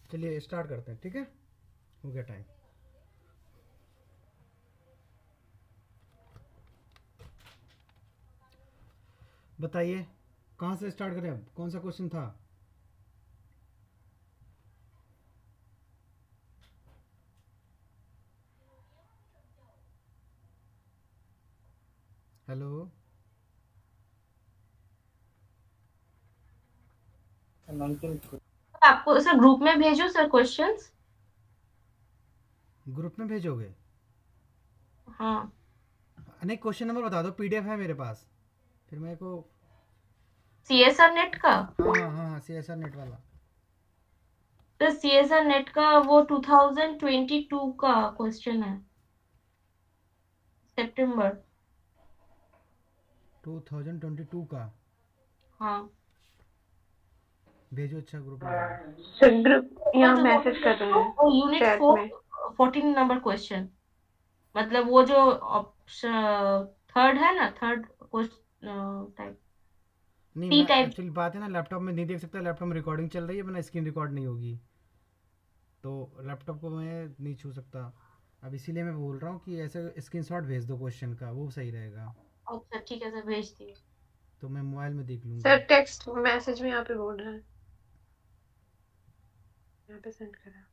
चलिए स्टार्ट करते हैं, ठीक है, हो गया टाइम। बताइए कहाँ से स्टार्ट करें, अब कौन सा क्वेश्चन था? हेलो, आपको सर ग्रुप में भेजो सर क्वेश्चंस। ग्रुप में भेजोगे? हाँ। नहीं, क्वेश्चन नंबर बता दो, पीडीएफ है मेरे पास, फिर मेरे को। सीएसआर नेट का। हाँ हाँ हाँ हाँ, सी एस आर नेट वाला। तो सीएसआर नेट का वो 2022 का क्वेश्चन है, सितंबर। 2022 का? हाँ। भेजो, अच्छा ग्रुप में भेजो। सर ग्रुप ऊपर यहाँ जो मैसेज कर रहे हैं वो यूनिट चैट में। 14 नंबर क्वेश्चन, मतलब वो जो ऑप्शन थर्ड है ना, थर्ड क्वेश्चन टाइप, नहीं, सी मैं टाइप। एक्चुअली बात है ना, लैपटॉप में नहीं देख सकता, लैपटॉप में रिकॉर्डिंग चल रही है, वरना स्क्रीन रिकॉर्ड नहीं होगी, तो लैपटॉप को मैं नहीं छू सकता। अब इसीलिए मैं बोल रहा हूँ कि ऐसे स्क्रीनशॉट भेज दो क्वेश्चन का, वो सही रहेगा। अच्छा ठीक है सर, भेज दिए। तो मैं मोबाइल में देख सर लूँगा। टेक्स्ट मैसेज में यहाँ पे बोल रहे हैं, यहाँ पे सेंड करा।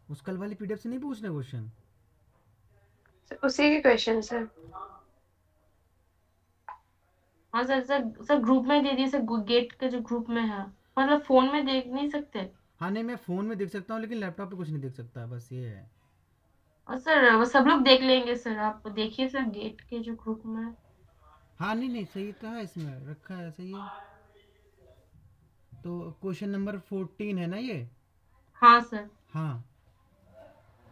उस कल वाली पीडीएफ से नहीं पूछने क्वेश्चन? सर उसी के क्वेश्चन है। हाँ सर सर सर, ग्रुप में दे दिए सर, गेट के जो ग्रुप में है, मतलब फोन में देख नहीं सकते। हाँ नहीं, मैं फ़ोन में देख सकता हूँ, लेकिन लैपटॉप पे कुछ नहीं देख सकता, बस ये है। और सर वो सब लोग देख लेंगे सर, आप देखिए सर गेट के जो ग्रुप में है। हाँ नहीं नहीं, सही कहा, इसमें रखा है, सही है। तो क्वेश्चन नंबर 14 है ना ये? हाँ सर। हाँ।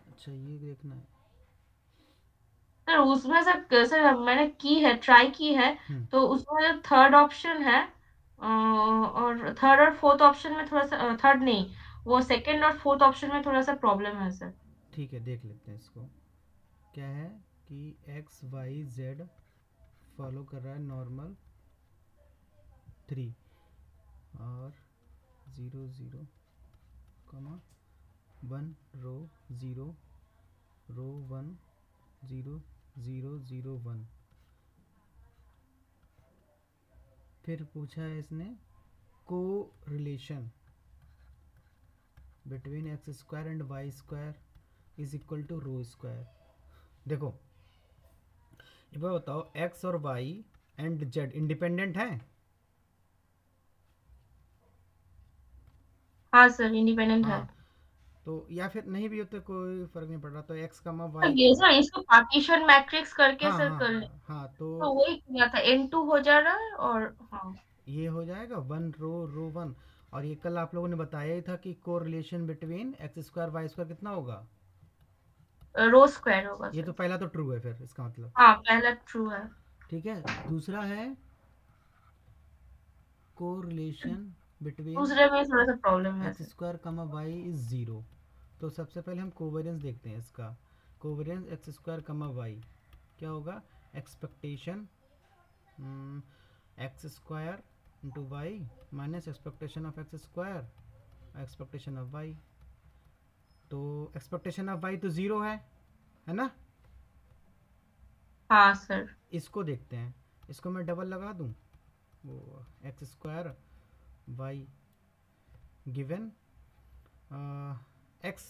अच्छा, ये देखना है। सर उसमें सर मैंने की है, ट्राई की है। हम्म। तो उसमें जो थर्ड ऑप्शन है, और थर्ड और फोर्थ ऑप्शन में थोड़ा सा, थर्ड नहीं, वो सेकंड और फोर्थ ऑप्शन में थोड़ा सा प्रॉब्लम है सर। ठीक है, देख लेते हैं इसको। क्या है कि एक्स वाई जेड फॉलो कर रहा है नॉर्मल 3, और 0 0 कमा 1 रो 0 रो 1 0 0 0 1। फिर पूछा है इसने correlation between x square and y square is equal to rho square. देखो, ये बात बताओ, एक्स और वाई एंड जेड इंडिपेंडेंट हैं? हाँ सर, इंडिपेंडेंट है। हाँ। तो या फिर नहीं भी होते, कोई फर्क नहीं पड़ रहा, तो एक्स कमा तो वाई। ये सर इसको पार्टीशन मैट्रिक्स करके हाँ सर हाँ कर ले। हाँ हाँ, तो तो वही किया था, N2 हो जा रहा है, और हाँ, ये हो जाएगा 1 रो 1। और ये कल आप लोगों ने बताया ही था कि correlation between x square y square कितना होगा। रो स्क्वायर होगा ये तो सर। पहला तो ट्रू है, फिर इसका मतलब। हाँ पहला ट्रू है। ठीक है। दूसरा है को रिलेशन बिटवीन दूसरे में थोड़ा सा प्रॉब्लम है x sir. Square comma y is zero. तो सबसे पहले हम कोवेरियंस देखते हैं इसका। Covariance x square comma y क्या होगा? Expectation x square into y minus expectation of x square expectation of y. तो एक्सपेक्टेशन ऑफ वाई तो ज़ीरो है ना? हाँ सर। इसको देखते हैं, इसको मैं डबल लगा दूं, वो x square y given x,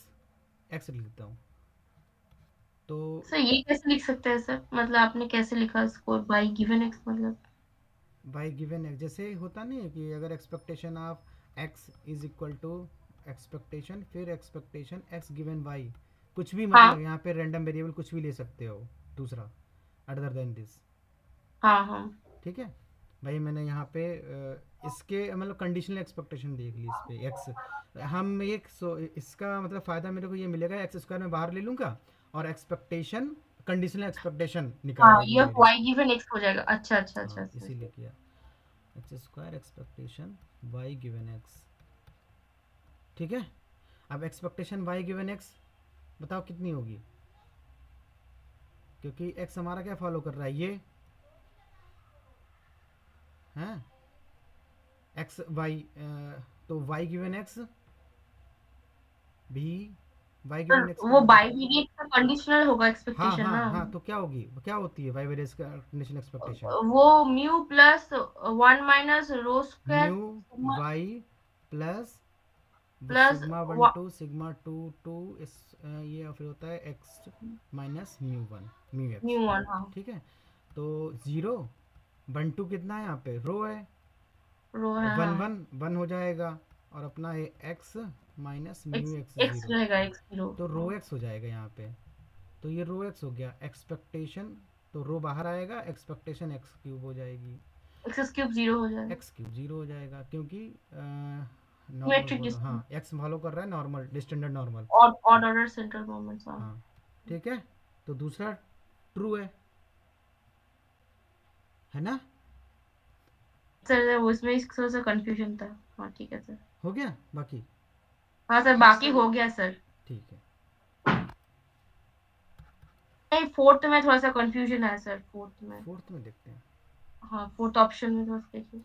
x लिख देता हूँ। तो सर ये कैसे लिख सकते हैं सर, मतलब आपने कैसे लिखा इसको, बाई गिवन एक्स मतलब? बाई गिवन एक्स जैसे होता नहीं है कि अगर expectation of x is equal to expectation फिर एक्सपेक्टेशन एक्स गिवन वाई, कुछ भी, मतलब हाँ यहाँ पे रैंडम वेरिएबल कुछ भी ले सकते हो दूसरा अदर देन दिस। हाँ हाँ। ठीक है भाई, मैंने यहाँ पे इसके मतलब कंडीशनल एक्सपेक्टेशन देख ली इस पे एक्स। हम एक इसका मतलब फ़ायदा मेरे को ये मिलेगा, एक्स स्क्वायर में बाहर ले लूँगा और एक्सपेक्टेशन कंडीशनल एक्सपेक्टेशन निकल हाँ आएगी ये मेरी। वाई गिवन एक्स हो जाएगा, अच्छा अच्छा अच्छा हाँ, अच्छा इसीलिए अच्छा। किया x square expectation y given x. ठीक है। अब एक्सपेक्टेशन वाई गिवन एक्स बताओ कितनी होगी, क्योंकि एक्स हमारा क्या फॉलो कर रहा है, ये है एक्स वाई, तो वाई गिवन एक्स भी, वाई सर गिवन एक्स वो करना था। बाइवेरिएट का कंडीशनल होगा हाँ एक्सपेक्टेशन हाँ ना। हाँ, तो क्या होगी, क्या होती है वाई वेरियस का कंडीशन एक्सपेक्टेशन? वो mu plus 1 minus rho square mu y plus plus sigma one two sigma two two इस ये फिर होता है x minus mu one mu mu x. 1, हाँ ठीक है, तो ज़ीरो वन टू कितना है यहाँ पे, रो है, रो है, वन हाँ वन वन हो जाएगा, और अपना है x minus mu x x x zero, रहेगा, एक्स जीरो, तो रो हाँ एक्स हो जाएगा यहाँ पे। तो ये रो एक्स हो गया एक्सपेक्टेशन, तो रो बाहर आएगा, एक्सपेक्टेशन एक्स क्यूब हो जाएगी, एक्स क्यूब 0 हो जाएगा। एक्स क्यूब जीरो हो जाएगा, क्योंकि नॉर्मल सिमेट्रिक फॉलो, हाँ डिस्टेंस एक्स फॉलो कर रहा है नॉर्मल स्टैंडर्ड नॉर्मल। और ऑड ऑर्डर सेंट्रल मोमेंट्स, हाँ। हाँ ठीक है, तो दूसरा ट्रू है ना? सर वो इसमें थोड़ा सा कंफ्यूजन था, हाँ ठीक है सर। हो गया बाकी? हाँ सर बाकी हो गया सर। ठीक है, नहीं, फोर्थ में थोड़ा सा कंफ्यूजन है सर, फोर्थ में। फोर्थ में देखते हैं। हाँ फोर्थ ऑप्शन में थोड़ा सा देखिए।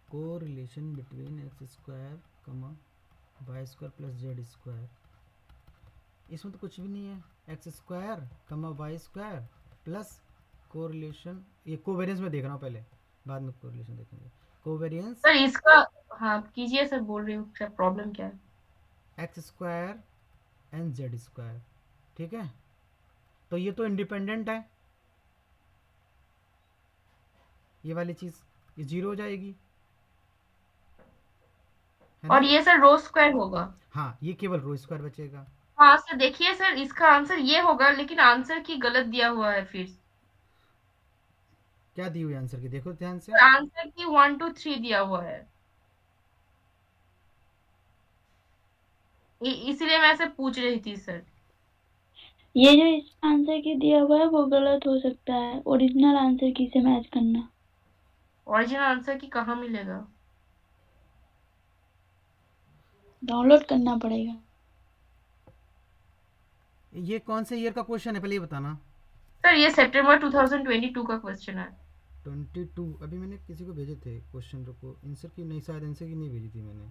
Correlation between x square comma y square plus z square, इसमें तो कुछ भी नहीं है, x square comma y square plus correlation, ये कोवेरियंस में देख रहा हूँ पहले, बाद में कोरिलेशन देखेंगे। कोवेरियंस सर इसका, हाँ कीजिए सर, बोल रही हूँ क्या प्रॉब्लम क्या है। X square and Z square, ठीक है, तो ये तो इंडिपेंडेंट है, ये वाली चीज़ ये जीरो हो जाएगी, है और ना? ये सर रो स्क्वायर होगा। हाँ ये केवल रो स्क्वायर बचेगा। हाँ सर देखिए सर, इसका आंसर ये होगा, लेकिन आंसर की गलत दिया हुआ है फिर। क्या दी हुई आंसर की, देखो ध्यान से। आंसर की 1 2 3 दिया हुआ है, इसीलिए मैं ऐसे पूछ रही थी सर। ये जो इस आंसर की दिया हुआ है वो गलत हो सकता है, ओरिजिनल आंसर की से मैच करना। ओरिजिनल आंसर की कहाँ मिलेगा? डाउनलोड करना पड़ेगा। ये कौन से ईयर का क्वेश्चन है पहले ये बताना। सर ये सितंबर 2022 का क्वेश्चन है। 22, अभी मैंने किसी को भेजे थे क्वेश्चन, रुको, आंसर की नहीं, शायद आंसर की नहीं भेजी थी मैंने,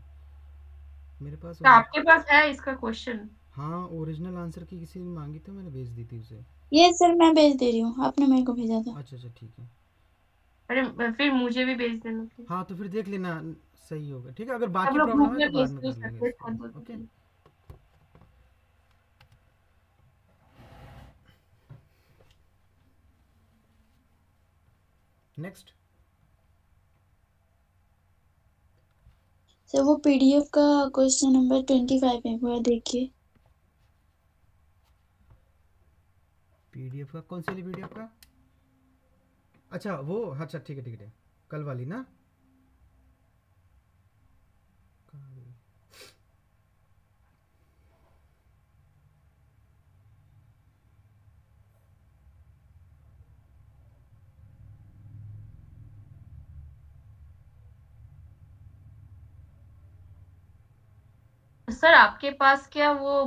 मेरे पास तो आपके पास है इसका क्वेश्चन? हाँ ओरिजिनल आंसर की किसी ने मांगी थी, मैंने भेज दी थी उसे। ये सर मैं भेज दे रही हूँ, आपने मेरे को भेजा था। अच्छा अच्छा ठीक है, अरे फिर मुझे भी भेज देना प्लीज। हाँ तो फिर देख लेना, सही होगा, ठीक है, अगर सब बाकी लोग ग्रुप प्रॉब्लम है में तो बाद भेज में दो, कर लेंगे सेपरेट कर इसको। दो ओके, प्लीज। नेक्स्ट। सर वो पीडीएफ का क्वेश्चन नंबर 25 है, वो देखिए। पीडीएफ का कौन सी वाली पीडीएफ का? अच्छा वो, अच्छा ठीक है ठीक है, कल वाली ना? सर आपके पास क्या वो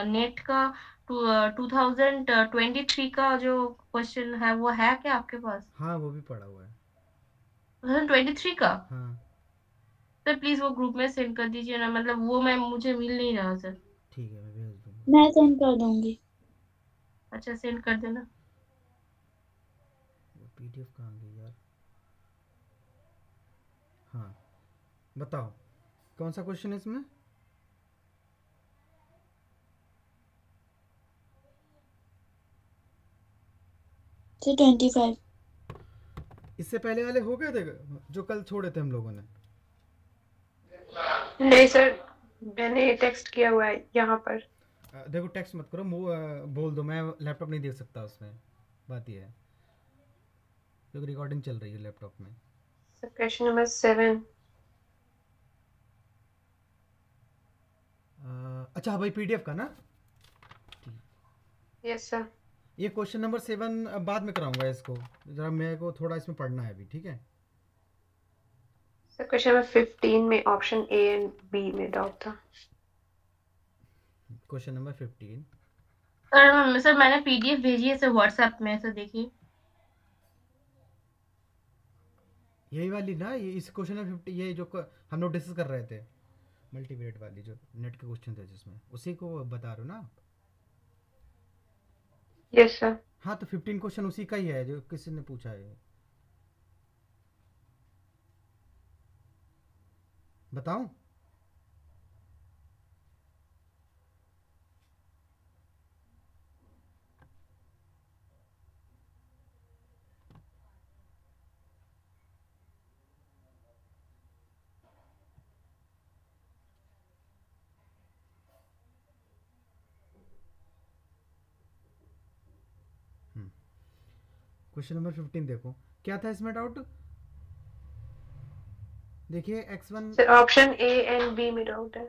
नेट का 2023 का जो क्वेश्चन है वो है क्या आपके पास? हाँ वो भी पड़ा हुआ है। 2023 का? हाँ सर प्लीज वो ग्रुप में सेंड कर दीजिए ना, मतलब वो मैं मुझे मिल नहीं रहा सर। ठीक है, मैं भेज दूंगा। मैं सेंड कर दूंगी। अच्छा सेंड कर देना। वो पीडीएफ कहाँ गई यार? हाँ बताओ, कौन सा क्वेश्चन है इसमें? सर 25। इससे पहले वाले हो गए थे जो कल छोड़े थे हम लोगों ने? नहीं सर, मैंने टेक्स्ट किया हुआ है यहाँ पर। देखो टेक्स्ट मत करो, बोल दो, मैं लैपटॉप नहीं देख सकता उसमें, बात ये है, क्योंकि रिकॉर्डिंग चल रही है लैपटॉप में। Sir question number 7। अच्छा भाई पीडीएफ का ना? Yes sir. ये क्वेश्चन नंबर 7 बाद में कराऊंगा इसको, जरा मेरे को थोड़ा इसमें पढ़ना है अभी, ठीक है? सर क्वेश्चन नंबर 15 में ऑप्शन ए एंड बी में डाउट था। Question number 15। सर मैंने पीडीएफ भेजी है सर व्हाट्सएप में, सर देखिए। यही वाली ना, ये इस क्वेश्चन में 50, ये जो हम लोग डिस्कस कर रहे थे, मल्टीवेरिएट वाली जो नेट के क्वेश्चन थे जिसमें, उसी को बता रहे हो ना आप? Yes sir. हाँ, तो 15 क्वेश्चन उसी का ही है जो किसी ने पूछा है। बताऊं? क्वेश्चन नंबर 15 देखो, क्या था इसमें डाउट? देखिए x1, sir option A and B में डाउट है।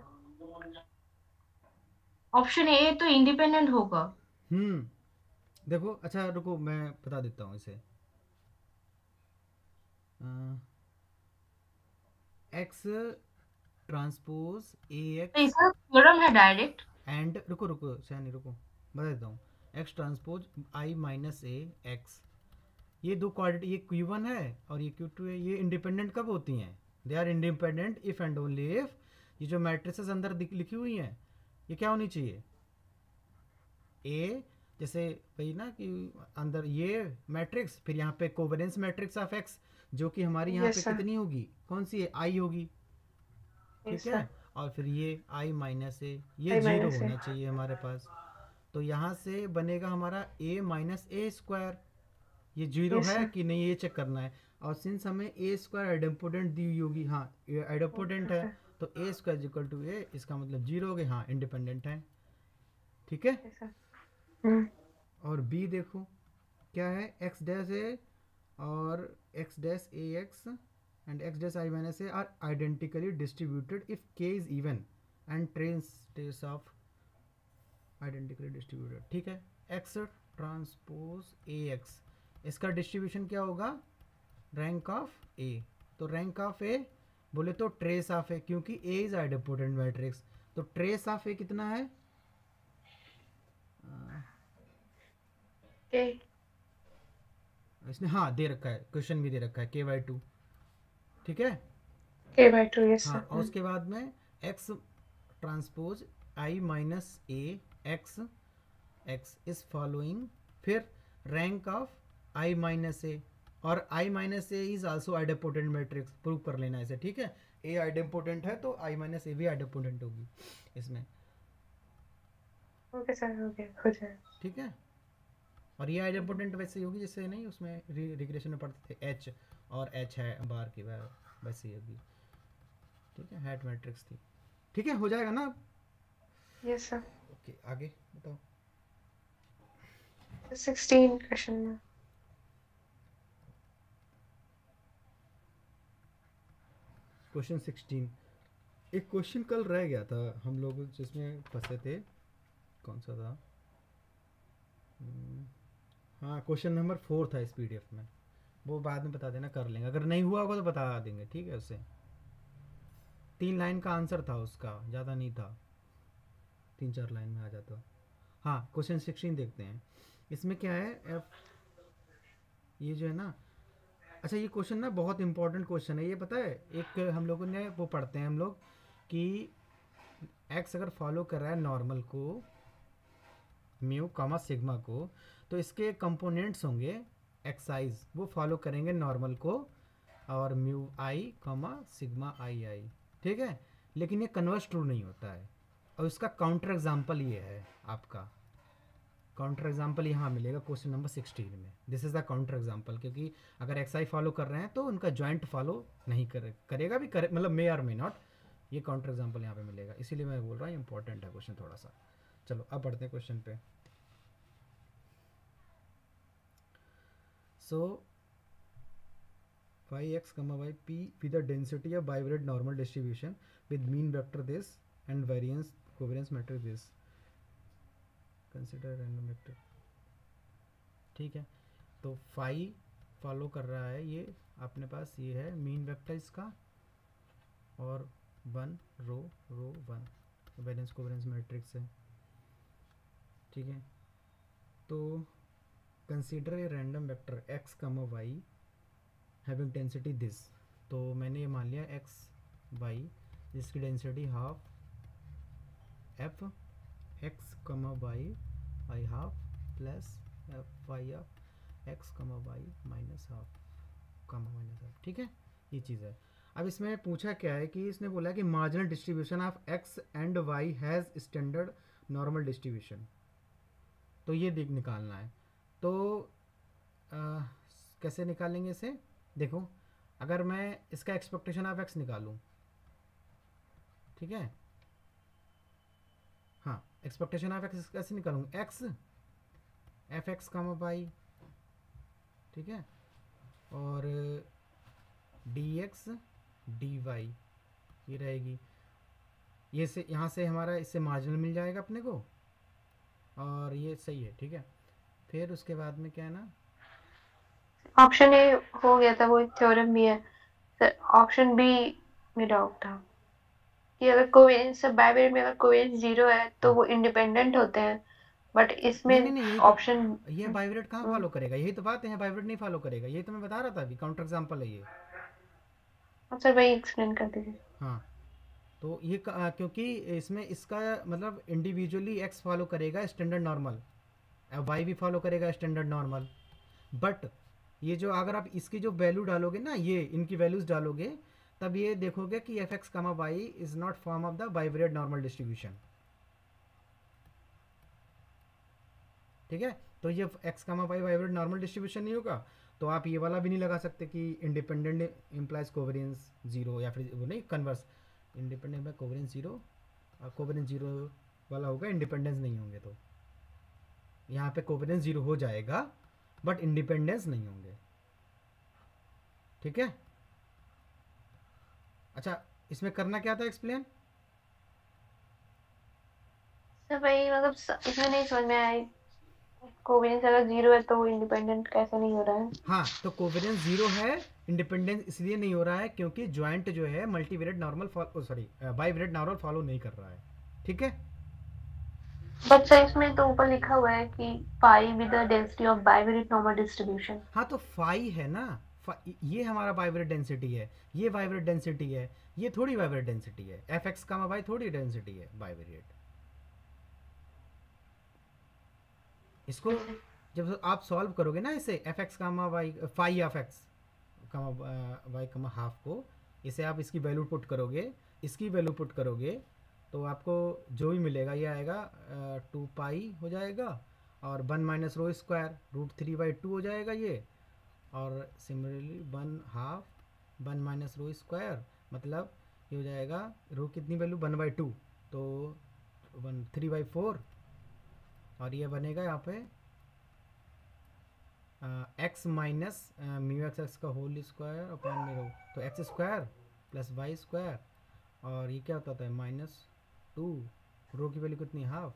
ऑप्शन ए तो इंडिपेंडेंट होगा। देखो, अच्छा रुको मैं बता देता हूँ इसे। एक्स ट्रांसपोज ए तो एक्स इसका थ्योरम है डायरेक्ट। एंड, रुको सैनी रुको, बता देता हूँ। एक्स ट्रांसपोज आई माइनस ए एक्स, ये दो क्वाड्रेटिक, ये Q1 है और ये Q2 है, ये इंडिपेंडेंट कब होती हैं? They are independent if and only if ये जो मैट्रिसेस अंदर लिखी हुई हैं, ये क्या होनी चाहिए? ए, जैसे वही ना कि अंदर ये मैट्रिक्स, फिर यहाँ पे कोवेलेंस मैट्रिक्स ऑफ एक्स, जो कि हमारी यहाँ पे यस सर। कितनी होगी, कौन सी है? आई होगी, ठीक यस है। सर। और फिर ये आई माइनस ए, ये आई जीरो माइनस ए। होना चाहिए हमारे पास। तो यहाँ से बनेगा हमारा ए माइनस ए स्क्वायर, ये जीरो यस है सर। कि नहीं ये चेक करना है। और सिंस हमें ए स्क्वायर आइडेम्पोटेंट दी हुई होगी, हाँ ये आइडेम्पोटेंट है, तो ए स्क्वायर इक्वल टू ए, इसका मतलब जीरो हो गए, हाँ इंडिपेंडेंट है, ठीक है। Yes sir. और बी देखो क्या है, एक्स डैश ए और X dash A X and X dash I minus A are identically distributed if K is even and trace of identically distributed, ठीक है। एक्स ट्रांसपोज ए एक्स, इसका distribution क्या होगा? Rank of ए, तो rank of ए बोले तो trace of ए, क्योंकि ए is idempotent matrix, तो ट्रेस ऑफ ए कितना है? के इसने हाँ दे रखा है, क्वेश्चन भी दे रखा है k/2, ठीक है। के बाय 2। यस हाँ, और सर। उसके बाद में x transpose i minus A x, x is following, फिर रैंक ऑफ i माइनस ए, और i minus A is also idempotent matrix, prove कर लेना इसे, ठीक है। a आइडेम्पोटेंट है तो i माइनस ए भी आइडेम्पोटेंट होगी इसमें, ओके सर, ओके हो जाएगा। ठीक है। और ये आइडेम्पोटेंट वैसे ही होगी जैसे नहीं उसमें रिग्रेशन में पढ़ते थे, एच और एच है बार की वैसे ही होगी, ठीक है, हैट मैट्रिक्स थी, ठीक है, हो जाएगा ना। Yes sir. ओके, आगे बताओ। 16 क्वेश्चन में। क्वेश्चन 16, एक क्वेश्चन कल रह गया था हम लोग जिसमें फंसे थे, कौन सा था? हाँ, क्वेश्चन नंबर 4 था इस पीडीएफ में, वो बाद में बता देना, कर लेंगे, अगर नहीं हुआ होगा तो बता देंगे, ठीक है। उससे 3 लाइन का आंसर था उसका, ज़्यादा नहीं था, 3-4 लाइन में आ जाता। हाँ, क्वेश्चन 16 देखते हैं, इसमें क्या है ये जो है ना, अच्छा ये क्वेश्चन ना बहुत इंपॉर्टेंट क्वेश्चन है, ये पता है, एक हम लोगों ने वो पढ़ते हैं हम लोग कि एक्स अगर फॉलो कर रहा है नॉर्मल को, म्यू कामा सिग्मा को, तो इसके कंपोनेंट्स होंगे एक्साइज, वो फॉलो करेंगे नॉर्मल को, और म्यू आई कामा सिग्मा आई आई, ठीक है। लेकिन ये कन्वर्स ट्रू नहीं होता है, और इसका काउंटर एग्जाम्पल ये है आपका, काउंटर एग्जाम्पल यहाँ मिलेगा क्वेश्चन नंबर 16 में, this is the counter example, क्योंकि अगर एक्स आई फॉलो कर रहे हैं तो उनका जॉइंट फॉलो नहीं करेगा भी, मतलब मे आर मे नॉट, ये काउंटर एग्जाम्पल यहाँ पे मिलेगा, इसीलिए मैं बोल रहा हूँ इंपॉर्टेंट है क्वेश्चन थोड़ा सा। चलो अब बढ़ते हैं क्वेश्चन पे। सो y(x, y p with the density of bivariate normal distribution with mean vector this and variance covariance matrix this, consider random vector, ठीक है। तो फाई फॉलो कर रहा है, ये अपने पास ये है मीन वेक्टर इसका, और 1 रो 1 वेरिएंस कोवेरिएंस मैट्रिक्स है, ठीक है। तो consider a random vector x, y having density this, तो मैंने ये मान लिया एक्स वाई जिसकी density half F X comma Y I half plus F Y of X comma Y minus half comma minus half. ठीक है, ये चीज़ है। अब इसमें पूछा क्या है कि इसने बोला कि marginal distribution of x and y has standard normal distribution, तो ये देख निकालना है। तो कैसे निकालेंगे इसे, देखो अगर मैं इसका एक्सपेक्टेशन ऑफ एक्स निकालूं, ठीक है, हाँ एक्सपेक्टेशन ऑफ एक्स कैसे निकालूँ, x F x comma Y, ठीक है, और डी एक्स डी वाई ये रहेगी, ये से यहाँ से हमारा इससे मार्जिनल मिल जाएगा अपने को, और ये सही है। ठीक है, फिर उसके बाद में क्या है ना, ऑप्शन ए हो गया था, वो एक थ्योरम भी है सर। ऑप्शन बी में डाउट था कि अगर कोवेरिएंस बाइवेरिएंट में अगर कोवेरिएंस 0 है तो वो इंडिपेंडेंट होते हैं, बट इसमें नहीं यही ऑप्शन तो, ये बाइवरेट कहाँ फॉलो करेगा, यही तो बात है, बाइवरेट नहीं फॉलो करेगा, यही तो मैं बता रहा था अभी, काउंटर एग्जांपल है ये। सर वही एक्सप्लेन कर दीजिए। हाँ, तो ये क्योंकि इसमें इसका मतलब इंडिविजुअली एक्स फॉलो करेगा स्टैंडर्ड नॉर्मल, वाई भी फॉलो करेगा स्टैंडर्ड नॉर्मल, बट ये जो अगर आप इसकी जो वैल्यू डालोगे ना, ये इनकी वैल्यूज डालोगे, तब ये देखोगे कि F x comma Y is not form of the bivariate normal distribution. ठीक है, तो ये X comma Y bivariate normal distribution नहीं होगा, तो आप ये वाला भी नहीं लगा सकते कि इंडिपेंडेंट इम्प्लाइज कोवेरिएंस 0, या फिर वो नहीं कन्वर्स इंडिपेंडेंट में कोवेरिएंस 0, कोवेरिएंस 0 वाला होगा, इंडिपेंडेंस नहीं होंगे, तो यहाँ पे कोवेरिएंस 0 हो जाएगा बट इंडिपेंडेंस नहीं होंगे। ठीक है, अच्छा इसमें करना क्या था एक्सप्लेन, सर वही मतलब इसमें नहीं समझ में आया, कोवेरिएंस अगर 0 है तो वो इंडिपेंडेंट कैसे नहीं हो रहा है। हाँ तो कोवेरिएंस 0 है, इंडिपेंडेंस इसलिए नहीं हो रहा है क्योंकि ज्वाइंट जो है multivariate normal sorry bivariate normal follow नहीं कर रहा है। ठीक है, बट सर इसमें तो ऊपर लिखा हुआ है कि pi with the density of bivariate normal distribution. हाँ तो फाई है ना, ये हमारा बाइवेरिएट डेंसिटी है, ये बाइवेरिएट डेंसिटी है, ये थोड़ी बाइवेरिएट डेंसिटी है, एफ एक्स कामा वाई थोड़ी डेंसिटी है बाइवेरिएट। इसको जब आप सॉल्व करोगे ना इसे f x comma y phi of x comma y comma half को, इसे आप इसकी वैल्यू पुट करोगे, इसकी वैल्यू पुट करोगे, तो आपको जो भी मिलेगा ये आएगा 2 पाई हो जाएगा, और 1 माइनस रो स्क्वायर √3/2 हो जाएगा ये, और सिमिलरली 1/2 1 माइनस रो स्क्वायर, मतलब ये हो जाएगा रो कितनी वैल्यू 1/2, तो 3/4, और ये बनेगा यहाँ पे x minus mu x x का होल स्क्वायर अपॉन में रो, तो x square plus y square, और ये क्या होता है -2, रो की वैल्यू कितनी हाफ,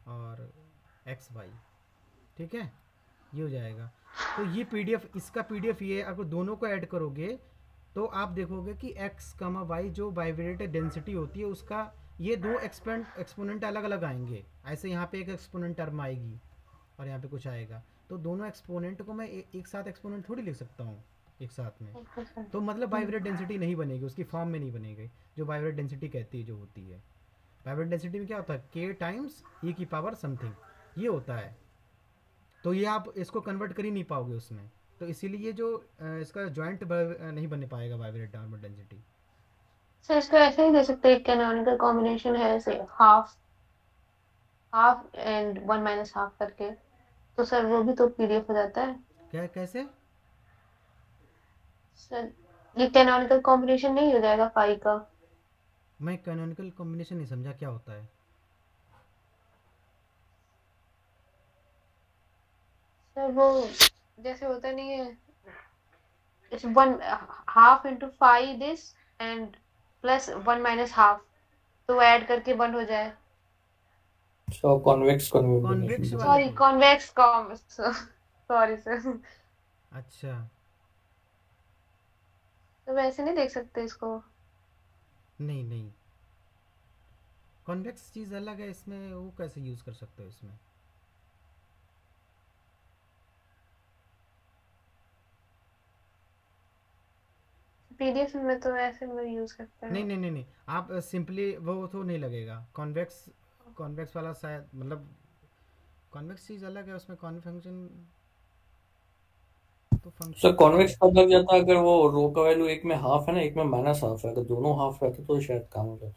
और एक्स वाई। ठीक है, ये हो जाएगा। तो ये पीडीएफ, इसका पीडीएफ ये, अगर दोनों को ऐड करोगे तो आप देखोगे कि एक्स कामा वाई जो बाइवेरिएट डेंसिटी होती है उसका ये दो एक्सपोनेंट अलग अलग आएंगे, ऐसे यहाँ पे एक एक्सपोनेंट टर्म आएगी और यहाँ पे कुछ आएगा, तो दोनों एक्सपोनेंट को मैं एक साथ एक्सपोनेंट थोड़ी लिख सकता हूँ एक साथ में, तो मतलब बाइवेरिएट डेंसिटी नहीं बनेगी, उसकी फॉर्म में नहीं बनेगी जो बाइवेरिएट डेंसिटी कहती है, जो होती है बाइवेरिएट डेंसिटी में क्या होता है k टाइम्स e की पावर समथिंग, ये होता है, तो ये आप इसको कन्वर्ट कर ही नहीं पाओगे उसमें, तो इसीलिए ये जो इसका जॉइंट नहीं बन पाएगा बाइवेरिएट नॉर्मल डेंसिटी। सर इसको ऐसे ही दे सकते हैं, कैनोनिकल कॉम्बिनेशन है ऐसे हाफ एंड 1 माइनस हाफ करके, तो सर वो भी तो पीडीएफ हो जाता है। क्या कैसे सर ये कैनोनिकल कॉम्बिनेशन नहीं हो जाएगा पाई का? मैं कैनोनिकल कॉम्बिनेशन नहीं समझा क्या होता है। सर वो जैसे होता नहीं है, it's 1/2 into 5 this and plus 1 minus half, तो ऐड करके 1 हो जाए। So convex convex combination. Sorry convex sorry sir, अच्छा, तो वैसे नहीं देख सकते इसको। नहीं कॉन्वेक्स चीज़ अलग है, इसमें वो कैसे यूज़ कर सकते हो इसमें, पीडीएफ में तो ऐसे मतलब यूज करते नहीं हैं। नहीं नहीं नहीं, आप सिंपली वो तो नहीं लगेगा, कॉन्वेक्स कॉन्वेक्स वाला शायद, मतलब कॉन्वेक्स चीज़ अलग है, उसमें कॉन्वेक्स फंक्शन तो फंक्शन सर अलग कॉन्वेक्स है। कब लग जाता है? अगर वो रो का वैल्यू एक में हाफ है ना, एक में माइनस हाफ है, अगर दोनों हाफ रहते तो शायद काम हो जाता।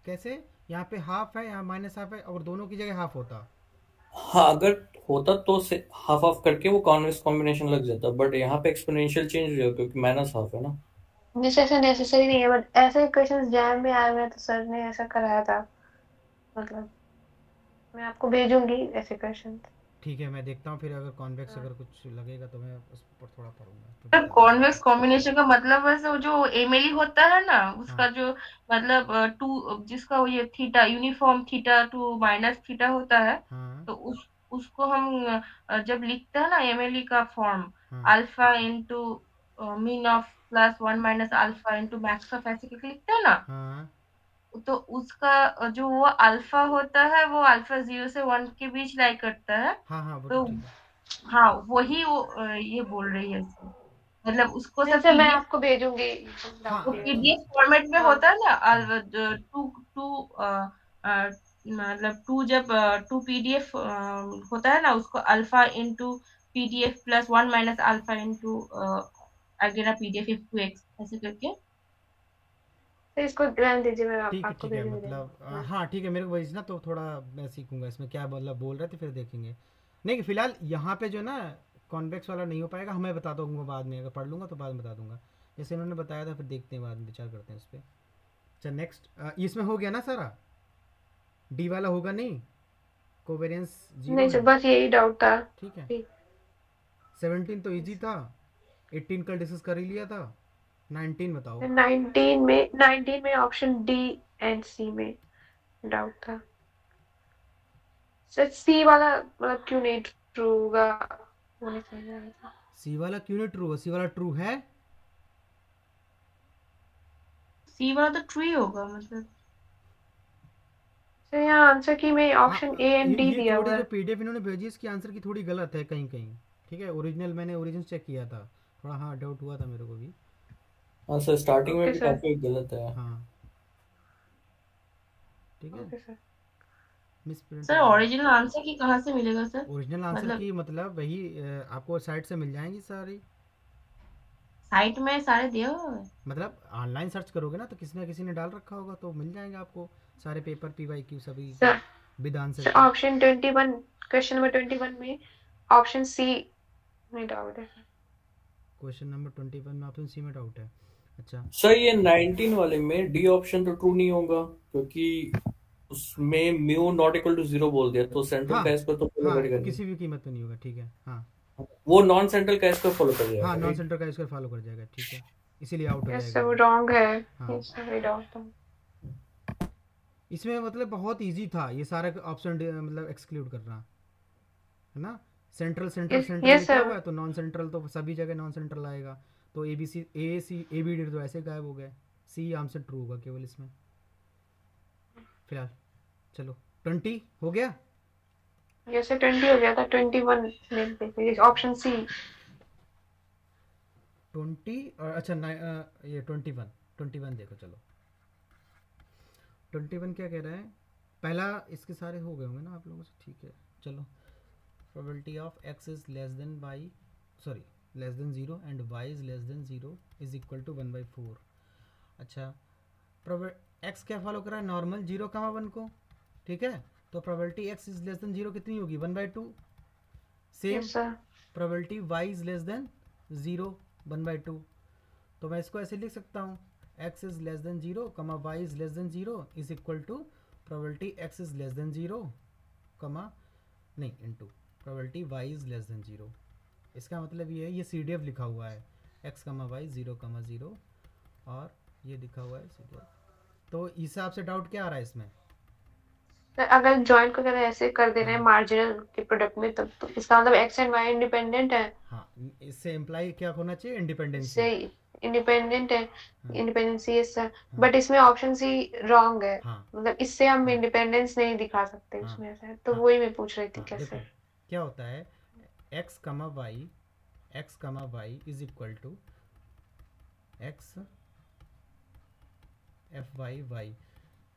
कैसे? यहाँ पे हाफ है, यहाँ माइनस हाफ है, और दोनों की जगह हाफ होता। हाँ, अगर होता तो से हाफ हाफ करके वो कॉन्वेक्स कॉम्बिनेशन लग जाता, बट यहाँ पे एक्सपोनेंशियल चेंज हो जाएगा क्योंकि माइनस हाफ है ना। जैसे ऐसा नेसेसरी नहीं है, बट ऐसे क्वेश्चंस जैम में आए हुए हैं तो सर ने ऐसा कराया था। मतलब मैं आपको भेजूंगी ऐसे क्वेश्चन। ठीक है, मैं देखता हूँ फिर, अगर कॉन्वेक्स अगर कुछ लगेगा तो मैं उस पर थोड़ा पढ़ूंगा, फिर तो बता दूंगा। कॉन्वेक्स कॉम्बिनेशन का मतलब वैसे वो जो एमएलई होता है ना, उसका हाँ जो मतलब टू जिसका वो ये theta uniform theta two minus theta होता है, हाँ तो उसको हम जब लिखते हैं ना एमएलई का फॉर्म, हाँ alpha into mean of plus one minus alpha into max of ऐसे करके लिखते हैं ना, हाँ तो उसका जो वो अल्फा होता है वो अल्फा 0 से 1 के बीच लाई करता है। हाँ हाँ, वो तो तो ठीक है। हाँ वही वो ये बोल रही है इसमें, मतलब उसको नहीं सब सर, मैं पीडीएफ, आपको भेजूंगी हाँ वो डाउट ये। पीडीएफ फॉर्मेट में हाँ होता है ना, हाँ टू टू मतलब टू जब टू पीडीएफ होता है ना, उसको alpha into PDF plus one minus alpha into again PDF if two x ऐसे करके। तो इसको रहने दीजिए, मैं आपको ठीक है, भेजूंगी। मतलब हाँ हाँ ठीक है, मेरे को भेजना तो थोड़ा मैं सीखूंगा इसमें क्या मतलब बोल रहे थे, फिर देखेंगे। नहीं, फिलहाल यहाँ पे जो ना कॉन्वेक्स वाला नहीं हो पाएगा, हमें बता दूंगा बाद में, अगर पढ़ लूंगा तो बाद में बता दूंगा, जैसे इन्होंने बताया था, फिर देखते हैं बाद में, विचार करते हैं उस पर। अच्छा नेक्स्ट, इसमें हो गया ना सारा, डी वाला होगा नहीं, कोवेरियंस जीरो नहीं सर, है। बस यही डाउट था। ठीक है, ठीक। 17 तो इजी था, 18 कल डिस्कस कर ही लिया था, 19 बताओ। 19 में ऑप्शन डी एंड सी में डाउट था सर। सी वाला मतलब क्यों नहीं ट्रू होगा, वो नहीं समझ आ रहा था। सी वाला क्यों नहीं ट्रू है? सी वाला ट्रू है। सी वाला तो ट्रू ही होगा मतलब। सर यहाँ आंसर की में हाँ, ऑप्शन ए एंड डी ये दिया थोड़ी हुआ जो है। पीडीएफ इन्होंने भेजी इसकी आंसर की थोड़ी गलत है कहीं कहीं। ठीक है, ओरिजिनल मैंने ओरिजिन चेक किया था, थोड़ा हाँ डाउट हुआ था मेरे को भी। हाँ सर, स्टार्टिंग में ओके भी सर। काफी गलत है। हाँ ठीक है, okay sir. Miss print sir हो गया। ओरिजिनल आंसर की कहाँ से मिलेगा सर? ओरिजिनल आंसर मतलब की मतलब वही आपको साइट से मिल जाएंगी सारी, साइट में सारे दिए हुए हैं। मतलब ऑनलाइन सर्च करोगे ना तो किसी ना किसी ने डाल रखा होगा, तो मिल जाएंगे आपको सारे पेपर पीवाईक्यू सभी के सर विद आंसर सर की। ऑप्शन 21, क्वेश्चन नंबर 21 में ऑप्शन सी में डाउट है। क्वेश्चन नंबर 21 में ऑप्शन सी में डाउट है। अच्छा सर ये 19 वाले में डी ऑप्शन तो ट्रू नहीं होगा, क्योंकि उसमें म्यू नॉट इक्वल टू 0 बोल दिया, तो सेंट्रल हाँ का इसको तो फॉलो हाँ, करेगा नहीं। किसी भी कीमत पे नहीं होगा, ठीक है हाँ। वो नॉन सेंट्रल का इसको फॉलो कर हाँ, जाएगा, नॉन राइट? सेंटर का इसको फॉलो कर जाएगा, ठीक है, इसीलिए आउट हो यस जाएगा सर, वो ये। रॉन्ग है। हाँ, यस सर, वही डाउट था। इसमें मतलब बहुत इजी था ये सारा ऑप्शन मतलब एक्सक्लूड करना, है ना। Central central yes central yes लिखा सर। हुआ है तो नॉन सेंट्रल तो सभी जगह नॉन सेंट्रल आएगा, तो A B C A C A B D तो ऐसे गायब हो गए, सी आंसर ट्रू होगा केवल इसमें फिलहाल। चलो 20 हो गया। यस सर, 20 हो गया था। 21 में ऑप्शन सी। 20 और अच्छा ये 21 देखो, चलो 21 क्या कह रहा है, पहला इसके सारे हो गए होंगे ना आप लोगों से, ठीक है चलो। Probability of x is less than y, sorry less than 0 and y is less than 0 is equal to 1/4। अच्छा एक्स क्या फॉलो कर रहा है, नॉर्मल 0, 1 को, ठीक है, तो probability x is less than 0 कितनी होगी, 1/2। Same yes sir. Probability y is less than 0, 1/2। तो मैं इसको ऐसे लिख सकता हूँ, x is less than 0, y is less than 0 is equal to probability x is less than 0, नहीं into probability y is less than 0। इसका मतलब ये है, ये CDF लिखा हुआ है x, y 0, 0 और ये लिखा हुआ है CDF। तो इस हिसाब से डाउट क्या आ रहा है इसमें? सर अगर जॉइंट को अगर ऐसे कर दे रहे हैं हाँ मार्जिनल के प्रोडक्ट में, तब तो इसका मतलब एक्स एंड वाई इंडिपेंडेंट है। हाँ, इससे इम्प्लाई क्या होना चाहिए, इंडिपेंडेंसी। इससे इंडिपेंडेंट है। हाँ इंडिपेंडेंसी यस सर। हाँ बट इसमें ऑप्शन सी रॉन्ग है। हाँ मतलब इससे हम हाँ इंडिपेंडेंस नहीं दिखा सकते हाँ उसमें, ऐसा है तो हाँ वही मैं पूछ रही थी हाँ, कैसे। देखो क्या होता है, x, y x comma y is equal to x f y y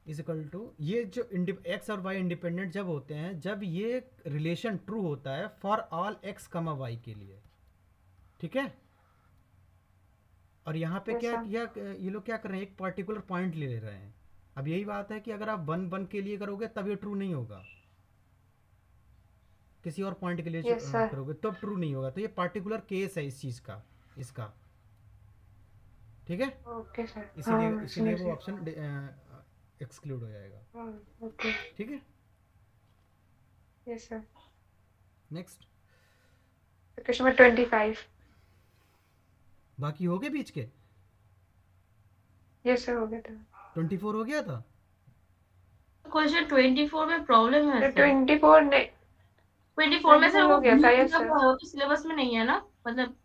is equal to, ये जो एक्स और वाई इंडिपेंडेंट जब होते हैं, जब ये रिलेशन ट्रू होता है for all x comma Y के लिए, ठीक है। और यहाँ पे क्या किया ये लोग, क्या कर रहे हैं, एक पर्टिकुलर पॉइंट ले रहे हैं। अब यही बात है कि अगर आप 1 1 के लिए करोगे तब ये ट्रू नहीं होगा, किसी और पॉइंट के लिए करोगे तब ट्रू नहीं होगा। तो ये पर्टिकुलर केस है इस चीज का, इसका, ठीक है। ओके सर, इसीलिए वो ऑप्शन एक्सक्लूड हो जाएगा, ओके, ठीक है। Yes sir. Next question number 25। बाकी हो गए बीच के? यस सर, हो गया था। 24 हो गया था। क्वेश्चन 24 में प्रॉब्लम है सर। 24 नहीं, 24 में से हो गया था, यस सर। वो तो सिलेबस में नहीं है ना, मतलब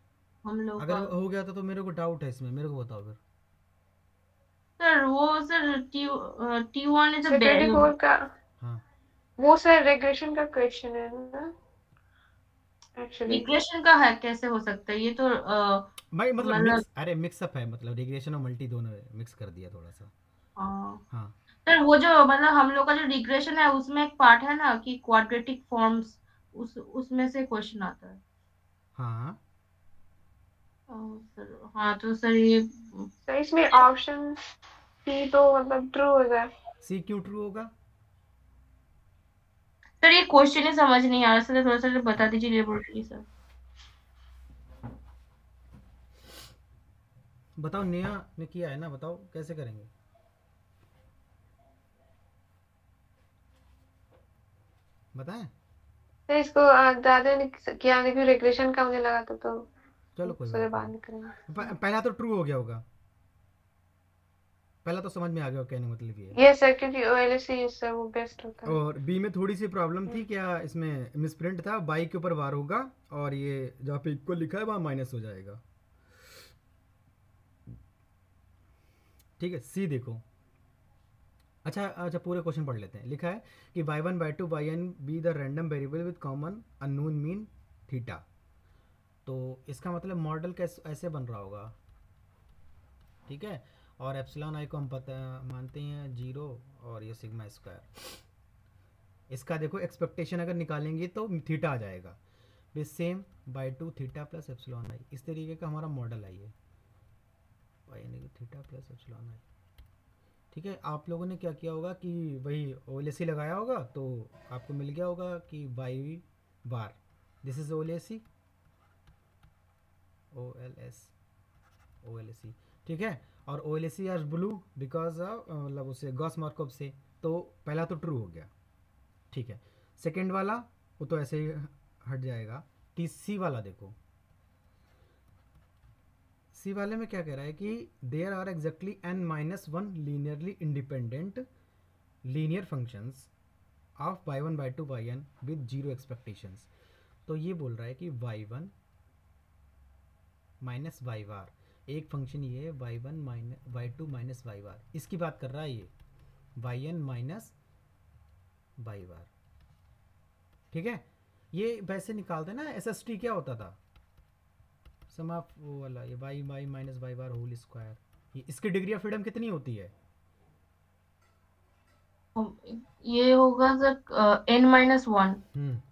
हम लोग अगर हो गया था तो मेरे को डाउट है इसमें, मेरे को बताओ फिर। सर वो सर T1 इज अ 24 का, हाँ वो सर रिग्रेशन का क्वेश्चन है ना एक्चुअली। रिग्रेशन का है, कैसे हो सकता है ये तो भाई मतलब मिक्स, अरे मिक्सअप है, मतलब रिग्रेशन और मल्टी दोनों मिक्स कर दिया थोड़ा सा। हाँ सर वो जो मतलब हम लोग का जो रिग्रेशन है उसमें एक पार्ट है ना कि क्वाड्रेटिक फॉर्म्स, उसमें से क्वेश्चन आता है। हाँ सर हाँ तो सर ये तो इसमें ऑप्शन सी तो मतलब ट्रू होगा। सी क्यों ट्रू होगा? सर ये क्वेश्चन ही समझ नहीं आ रहा सर, थोड़ा सा बता दीजिए लेबोरेटरी सर। बताओ, नेहा ने किया है ना, बताओ कैसे करेंगे? बताएं? तो इसको दादा ने किया, लेकिन रिग्रेशन का मुझे लगा था, तो चलो कोई उसके बात बाद नहीं। करेंगे। पहला तो ट्रू हो गया होगा, पहला तो समझ में आ गया कहने मतलब ये। यस सर, क्योंकि ओएलएसी सर वो बेस्ट होता है। और बी में थोड़ी सी प्रॉब्लम थी, क्या इसमें मिसप्रिंट था, बाई के ऊपर वार होगा और ये जहाँ पे इक्वल लिखा है वहाँ माइनस हो जाएगा, ठीक है। सी देखो, अच्छा पूरे क्वेश्चन पढ़ लेते हैं। लिखा है कि y1 y2 yn be the random variable with common unknown mean theta. तो इसका मतलब मॉडल कैसे ऐसे बन रहा होगा, ठीक है। और एप्सिलॉन आई को हम पता मानते हैं 0 और ये सिग्मा स्क्वायर। इसका देखो एक्सपेक्टेशन अगर निकालेंगे तो थीटा आ जाएगा, with same by 2 theta plus epsilon I. इस तरीके का हमारा मॉडल है ये, यानी थीटा प्लस एप्सिलॉन आई, ठीक है। आप लोगों ने क्या किया होगा कि वही ओएलएसी लगाया होगा, तो आपको मिल गया होगा कि बाई बार, दिस इज ओएलएसी, ओएलएसी, ठीक है। और ओएलएसी आर ब्लू बिकॉज ऑफ मतलब उसे गॉस मार्कअप से, तो पहला तो ट्रू हो गया, ठीक है। सेकेंड वाला वो तो ऐसे ही हट जाएगा। सी वाला देखो, सी वाले में क्या कह रहा है कि there are exactly n-1 linearly independent linear functions of y1 y2 yn with 0 expectations. तो ये बोल रहा है कि y1 माइनस वाई बार, एक फंक्शन ये है y1 minus y2 minus y बार, इसकी बात कर रहा है ये yn माइनस वाई बार, ठीक है। ये वैसे निकालते ना SST क्या होता था, सम ऑफ वो वाला, ये y y minus y bar whole square. इसकी डिग्री ऑफ फ्रीडम कितनी होती है? ये होगा सर n-1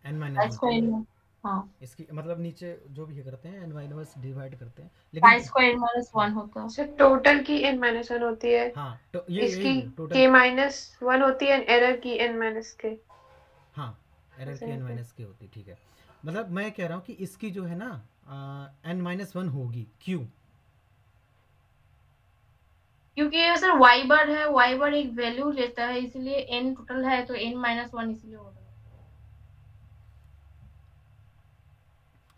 n-1। हाँ, इसकी मतलब नीचे जो भी करते हैं n-1 डिवाइड करते हैं, पाई स्क्वायर -1 होता है सर। टोटल की n-1 होती है। हाँ, तो ये इसकी टोटल k-1 होती है, एरर की n-k। हाँ, एरर की n-k होती, ठीक है। मतलब मैं कह रहा हूँ कि इसकी जो है ना n-1 होगी, क्यों? क्योंकि ये सर y बार है, y बार एक वैल्यू लेता है, इसलिए n टोटल है तो n-1 इसलिए होगा।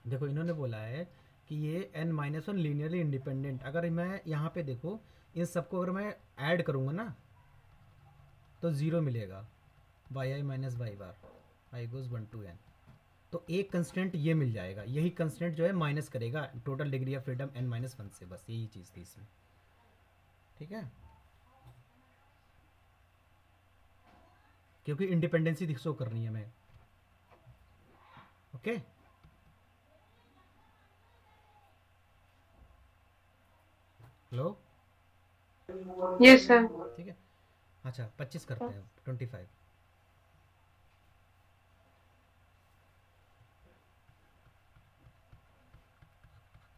देखो इन्होंने बोला है कि ये n-1 लीनियरली इंडिपेंडेंट। अगर मैं यहाँ पे देखो इन सबको अगर मैं ऐड करूँगा ना तो 0 मिलेगा, y i minus y bar, i goes 1 to n। तो एक कंस्टेंट ये मिल जाएगा, यही कंस्टेंट जो है माइनस करेगा total degree of freedom n-1 से, बस यही चीज़ थी इसमें, ठीक है। क्योंकि इंडिपेंडेंसी शो करनी है हमें, ओके। Hello, yes sir. ठीक है। अच्छा 25 करते हैं, 25।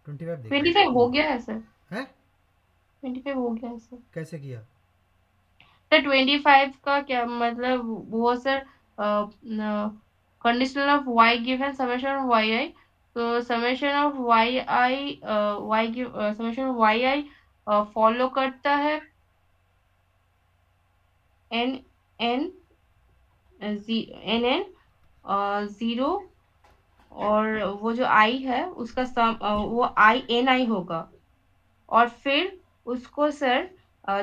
25 देखिए 25 हो गया है सर। है 25 हो गया है सर। कैसे किया? सर 25 का क्या मतलब, वो sir conditional of Y given summation of Y I, तो summation of Y I summation of Y I follow करता है N N N N zero, और वो जो आई है उसका सम वो आई एन आई होगा, और फिर उसको सर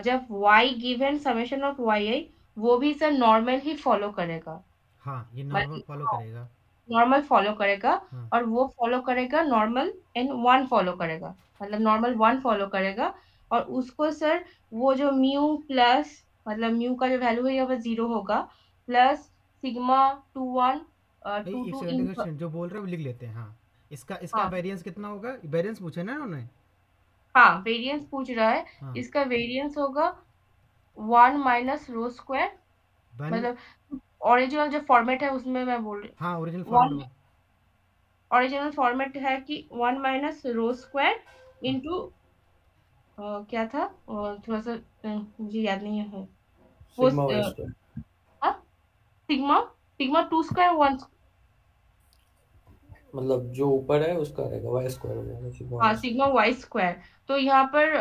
जब y given summation of Y I, वो भी सर नॉर्मल ही फॉलो करेगा, हाँ ये नॉर्मल फॉलो मतलब करेगा। नॉर्मल फॉलो करेगा, हाँ और वो फॉलो करेगा नॉर्मल एन वन फॉलो करेगा, मतलब नॉर्मल वन फॉलो करेगा, और उसको सर वो जो म्यू प्लस, मतलब म्यू का जो वैल्यू है वो 0 होगा, प्लस सिग्मा टू वन नहीं, टू एक टू सेकंड इन। एक सेकंड, जो बोल रहे हैं वो लिख लेते हैं। हाँ इसका इसका हाँ वेरिएंस कितना होगा? वेरिएंस पूछे ना उन्होंने। हाँ, वेरिएंस पूछ रहा है। हाँ इसका वेरिएंस होगा 1 माइनस रो स्क्वायर, वन। मतलब ओरिजिनल जो फॉर्मेट है उसमें मैं बोल रही हाँ ओरिजिनल हूँ, फॉर्मेट वन में। ओरिजिनल फॉर्मेट है कि 1 माइनस रो स्क्वायर हाँ इंटू क्या था, थोड़ा सा मुझे याद नहीं है वो sigma y square, sigma sigma two square one. मतलब जो ऊपर है उसका रहेगा वाई स्क्वायर हो जाएगा सिग्मा हाँ y square. Sigma y square. तो यहाँ पर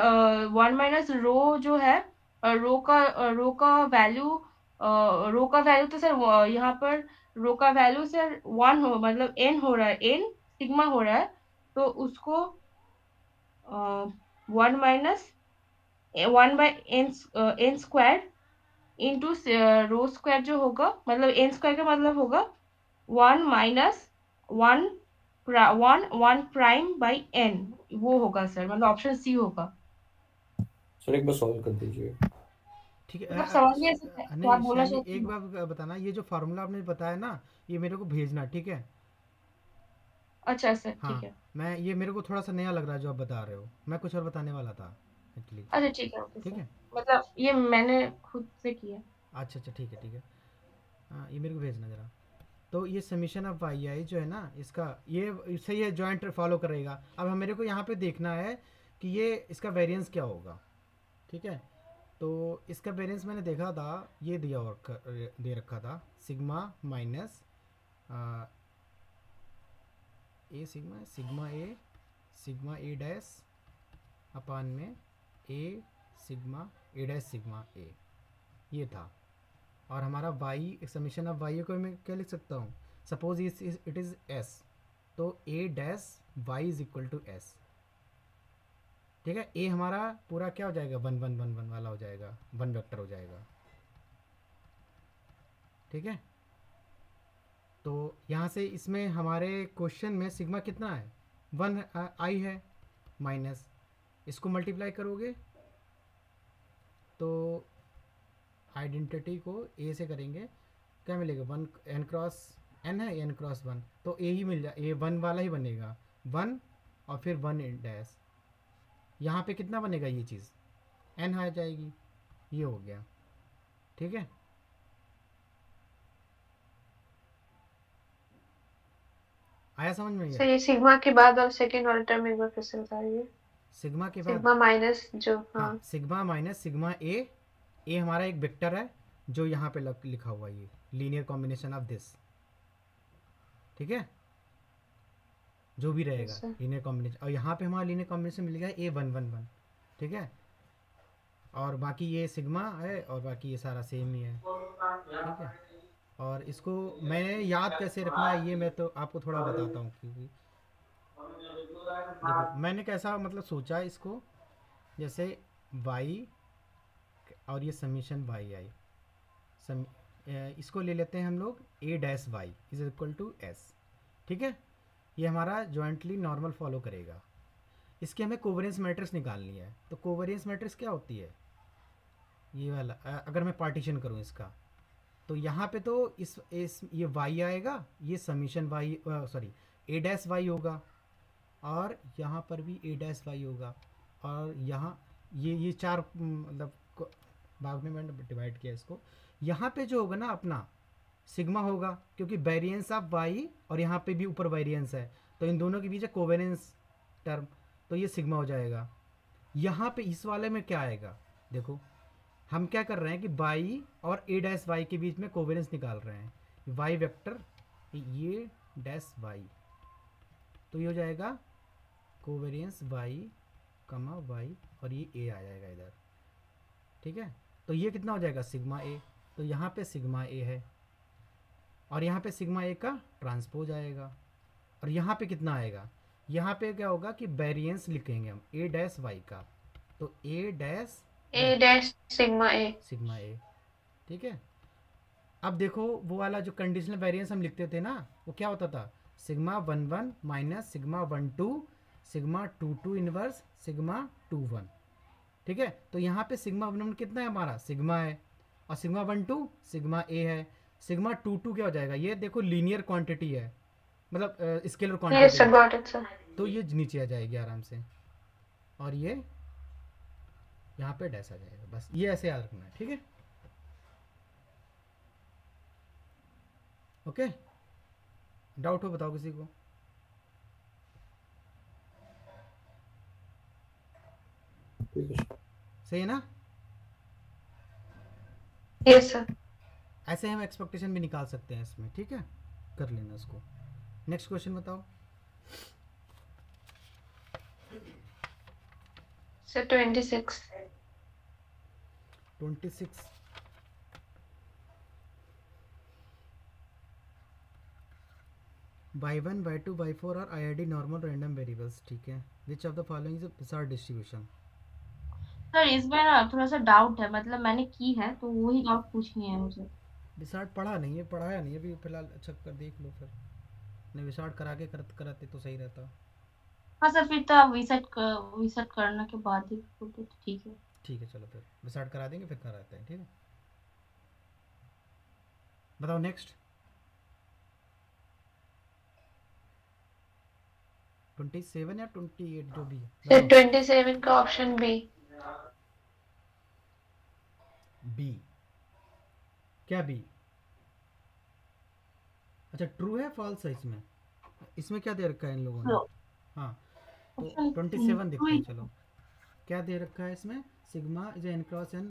1 माइनस रो जो है, रो का वैल्यू तो सर यहाँ पर रो का वैल्यू सर 1 हो, मतलब एन हो रहा है, एन सिग्मा हो रहा है, तो उसको 1 minus 1 by n n square into rho square जो होगा, मतलब एन स्क्वायर का मतलब होगा 1 minus one one one prime by n, वो होगा सर, मतलब ऑप्शन सी होगा। सर एक बार सॉल्व कर दीजिए। ठीक है। मतलब समझ गए सर तो आप नहीं बोलना शैली, चाहते एक हैं? बार बताना, ये जो फार्मूला आपने बताया ना, ये मेरे को भेजना, ठीक है? अच्छा सर हाँ, ठीक है। मैं ये मेरे को थोड़ा सा नया लग रहा है जो आप बता रहे हो, मैं कुछ और बताने वाला था एक्चुअली। अच्छा ठीक है, ओके ठीक सर, है। मतलब ये मैंने खुद से किया। अच्छा अच्छा ठीक है ठीक है। हाँ ये मेरे को भेजना ज़रा। तो ये समीशन ऑफ वाई आई जो है ना, इसका ये सही है, जॉइंट फॉलो करेगा। अब हम मेरे को यहाँ पे देखना है कि ये इसका वेरिएंस क्या होगा। ठीक है। तो इसका वेरिएंस मैंने देखा था, ये दे रखा था, सिग्मा माइनस ए सिग्मा ए डैश अपान में ए ए डैश सिग्मा ए, ये था। और हमारा वाई, समीशन ऑफ वाई को मैं क्या लिख सकता हूँ? सपोज इट इज़ एस, तो A dash Y is equal to S. ठीक है। ए हमारा पूरा क्या हो जाएगा? 1 1 1 1 वाला हो जाएगा, 1 वेक्टर हो जाएगा। ठीक है। तो यहाँ से इसमें हमारे क्वेश्चन में सिग्मा कितना है? 1 आई है, माइनस इसको मल्टीप्लाई करोगे तो आइडेंटिटी को ए से करेंगे, क्या मिलेगा? 1 n क्रॉस n है, n क्रॉस 1, तो ए ही मिल जाए, ए 1 वाला ही बनेगा, 1 और फिर 1 डैश। यहाँ पे कितना बनेगा? ये चीज़ n आ जाएगी, ये हो गया। ठीक है। आया समझ में ये? सर ये सिग्मा के बाद और सेकेंड वाला टर्म एक बार फिर से बताइए। सिग्मा के बाद, सिग्मा माइनस जो, हाँ हाँ सिग्मा माइनस सिग्मा ए हमारा एक वेक्टर है जो यहाँ पे लिखा हुआ है, ये लीनियर कॉम्बिनेशन ऑफ दिस। ठीक है। जो भी रहेगा सर। लीनियर कॉम्बिनेशन, और यहाँ पे हमारा लीनियर कॉम्बिनेशन मिल गया A1 1 1। ठीक है। और बाकी ये सिग्मा है, और बाकी ये सारा सेम ही है। ठीक है। और इसको मैंने याद कैसे रखना है ये मैं तो आपको थोड़ा बताता हूँ, क्योंकि देखो मैंने कैसा मतलब सोचा इसको, जैसे y और ये समीशन वाई आई, इसको ले लेते हैं हम लोग, A dash Y is equal to S. ठीक है। ये हमारा जॉइंटली नॉर्मल फॉलो करेगा। इसकी हमें कोवेरियंस मैट्रिक्स निकालनी है। तो कोवेरियंस मैट्रिक्स क्या होती है? ये वाला अगर मैं पार्टीशन करूँ इसका, तो यहाँ पे तो इस ये वाई आएगा, ये समीशन वाई सॉरी ए डैश वाई होगा, और यहाँ पर भी ए डैश वाई होगा, और यहाँ ये चार मतलब भाग में मैंने डिवाइड किया इसको। यहाँ पे जो होगा ना अपना सिग्मा होगा, क्योंकि वेरिएंस ऑफ वाई और यहाँ पे भी ऊपर वेरिएंस है, तो इन दोनों के बीच है कोवेरियंस टर्म, तो ये सिग्मा हो जाएगा। यहाँ पे इस वाले में क्या आएगा, देखो हम क्या कर रहे हैं कि वाई और ए डैश वाई के बीच में कोवेरियंस निकाल रहे हैं। वाई वेक्टर ये डैश वाई, तो ये हो जाएगा कोवेरियंस वाई कमा वाई, और ये ए आ जाएगा इधर, ठीक है। तो ये कितना हो जाएगा सिग्मा ए, तो यहाँ पे सिग्मा ए है, और यहाँ पे सिग्मा ए का ट्रांसपोज आएगा। और यहाँ पे कितना आएगा, यहाँ पे क्या होगा कि वेरिएंस लिखेंगे हम ए डैश वाई का, तो ए डैश सिग्मा ए, ठीक है। अब देखो वो वाला जो कंडीशनल वेरिएंस हम लिखते थे ना, वो क्या होता था, sigma 1 1 minus sigma 1 2 sigma 2 2 inverse sigma 2 1, ठीक है। तो यहाँ पे सिग्मा 1 1 कितना है हमारा, सिग्मा है, और सिग्मा 1 2 सिग्मा ए है। सिग्मा 2 2 क्या हो जाएगा, ये देखो लीनियर क्वांटिटी है, मतलब स्केलर क्वांटिटी, तो ये नीचे आ जाएगी आराम से, और ये यहाँ पे डैश आ जाएगा। बस ये ऐसे याद रखना है, ठीक है। ओके, डाउट हो बताओ किसी को। सही है ना? Yes sir. ऐसे हम एक्सपेक्टेशन भी निकाल सकते हैं इसमें, ठीक है, कर लेना इसको। नेक्स्ट क्वेश्चन बताओ sir. 26 y1 y2 y4 are IID normal random variables, ठीक है। Which of the following is बिसार डिस्ट्रीब्यूशन। सर इसमें ना थोड़ा सा डाउट है, मतलब मैंने की है तो वही डाउट पूछनी है मुझे। विसार्ट पढ़ा नहीं है, पढ़ाया नहीं अभी फिलहाल, अच्छा कर देख लो फिर, नहीं विसार्ट करा के कराते तो सही रहता। हाँ सर, फिर तो आप विजिट करने के बाद ही बोलते तो ठीक है। ठीक है चलो, फिर विसार्ट करा देंगे फिर कराते हैं, ठीक है। बताओ नेक्स्ट। 27 या 28 जो भी है। सर 27 का ऑप्शन बी। बी क्या बी, अच्छा ट्रू है फॉल्स है इसमें, इसमें क्या दे रखा है इन लोगों ने। हाँ तो 27 देखते हैं, चलो क्या दे रखा है इसमें। Sigma is n cross n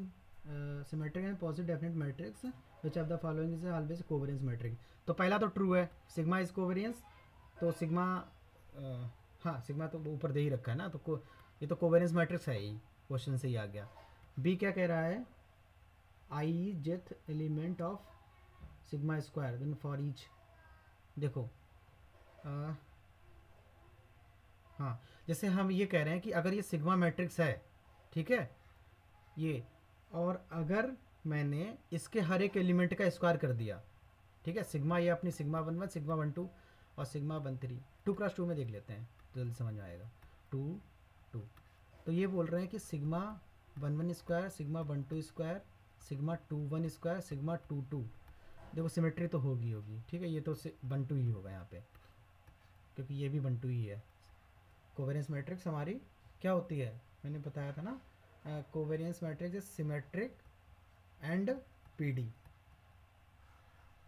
symmetric and positive definite matrix which of the following is always covariance matrix. तो पहला तो ट्रू है, सिग्मा इज कोवेरियंस, तो सिग्मा हाँ सिग्मा तो ऊपर दे ही रखा है ना, तो ये तो कोवेरियंस मैट्रिक्स है ही, क्वेश्चन से ही आ गया। बी क्या कह रहा है, I jth element of sigma square then for each, देखो हाँ जैसे हम ये कह रहे हैं कि अगर ये सिग्मा मैट्रिक्स है, ठीक है ये, और अगर मैंने इसके हर एक एलिमेंट का स्क्वायर कर दिया, ठीक है, सिग्मा ये अपनी सिग्मा 1 1 सिग्मा 1 2 और सिग्मा 1 3, 2 क्रॉस 2 में देख लेते हैं तो जल्दी समझ में आएगा। 2 2, तो ये बोल रहे हैं कि sigma 1 1 square sigma 1 2 square sigma 2 1 square sigma 2 2, देखो सिमेट्री तो होगी, ठीक है, ये तो 1 2 ही होगा यहाँ पे, क्योंकि ये भी 1 2 ही है। कोवेरियंस मैट्रिक्स हमारी क्या होती है, मैंने बताया था ना, covariance matrix is symmetric and PD,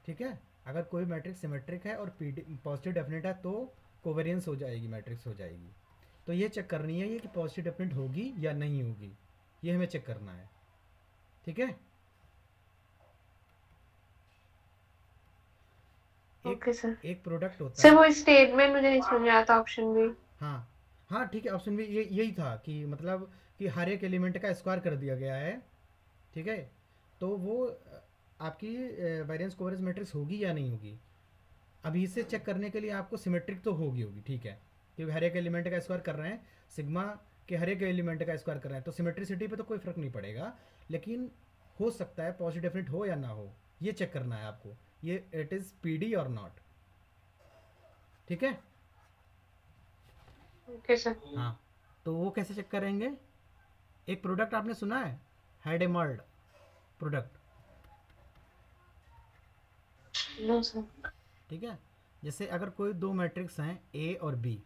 ठीक है। अगर कोई मैट्रिक्स सिमेट्रिक है और पीडी पॉजिटिव डेफिनेट है तो कोवेरियंस हो जाएगी, मैट्रिक्स हो जाएगी। तो ये चेक करनी है ये कि पॉजिटिव डेफिनेट होगी या नहीं होगी, ये हमें चेक करना है, ठीक है। Okay sir. एक प्रोडक्ट होता सर है, वो स्टेटमेंट मुझे नहीं समझ आया था, ऑप्शन बी। हाँ हाँ ठीक है, ऑप्शन भी यही था कि मतलब कि हर एक एलिमेंट का स्क्वायर कर दिया गया है, ठीक है, तो वो आपकी वेरिएंस कोवेरियंस मैट्रिक्स होगी या नहीं होगी। अभी इसे चेक करने के लिए आपको सिमेट्रिक तो होगी, ठीक है, क्योंकि हर एक एलिमेंट का स्क्वायर कर रहे हैं, सिग्मा के हर एक एलिमेंट का स्क्वायर कर रहे हैं, तो सिमेट्रिसिटी पे तो कोई फर्क नहीं पड़ेगा, लेकिन हो सकता है पॉजिटिव डेफिनेट हो या ना हो, ये चेक करना है आपको, ये इट इज़ पीडी और नॉट, ठीक है। Okay sir. हाँ तो वो कैसे चेक करेंगे, एक प्रोडक्ट आपने सुना है, हेडेमर्ड प्रोडक्ट, नो सर। ठीक है, जैसे अगर कोई दो मैट्रिक्स हैं ए और बी,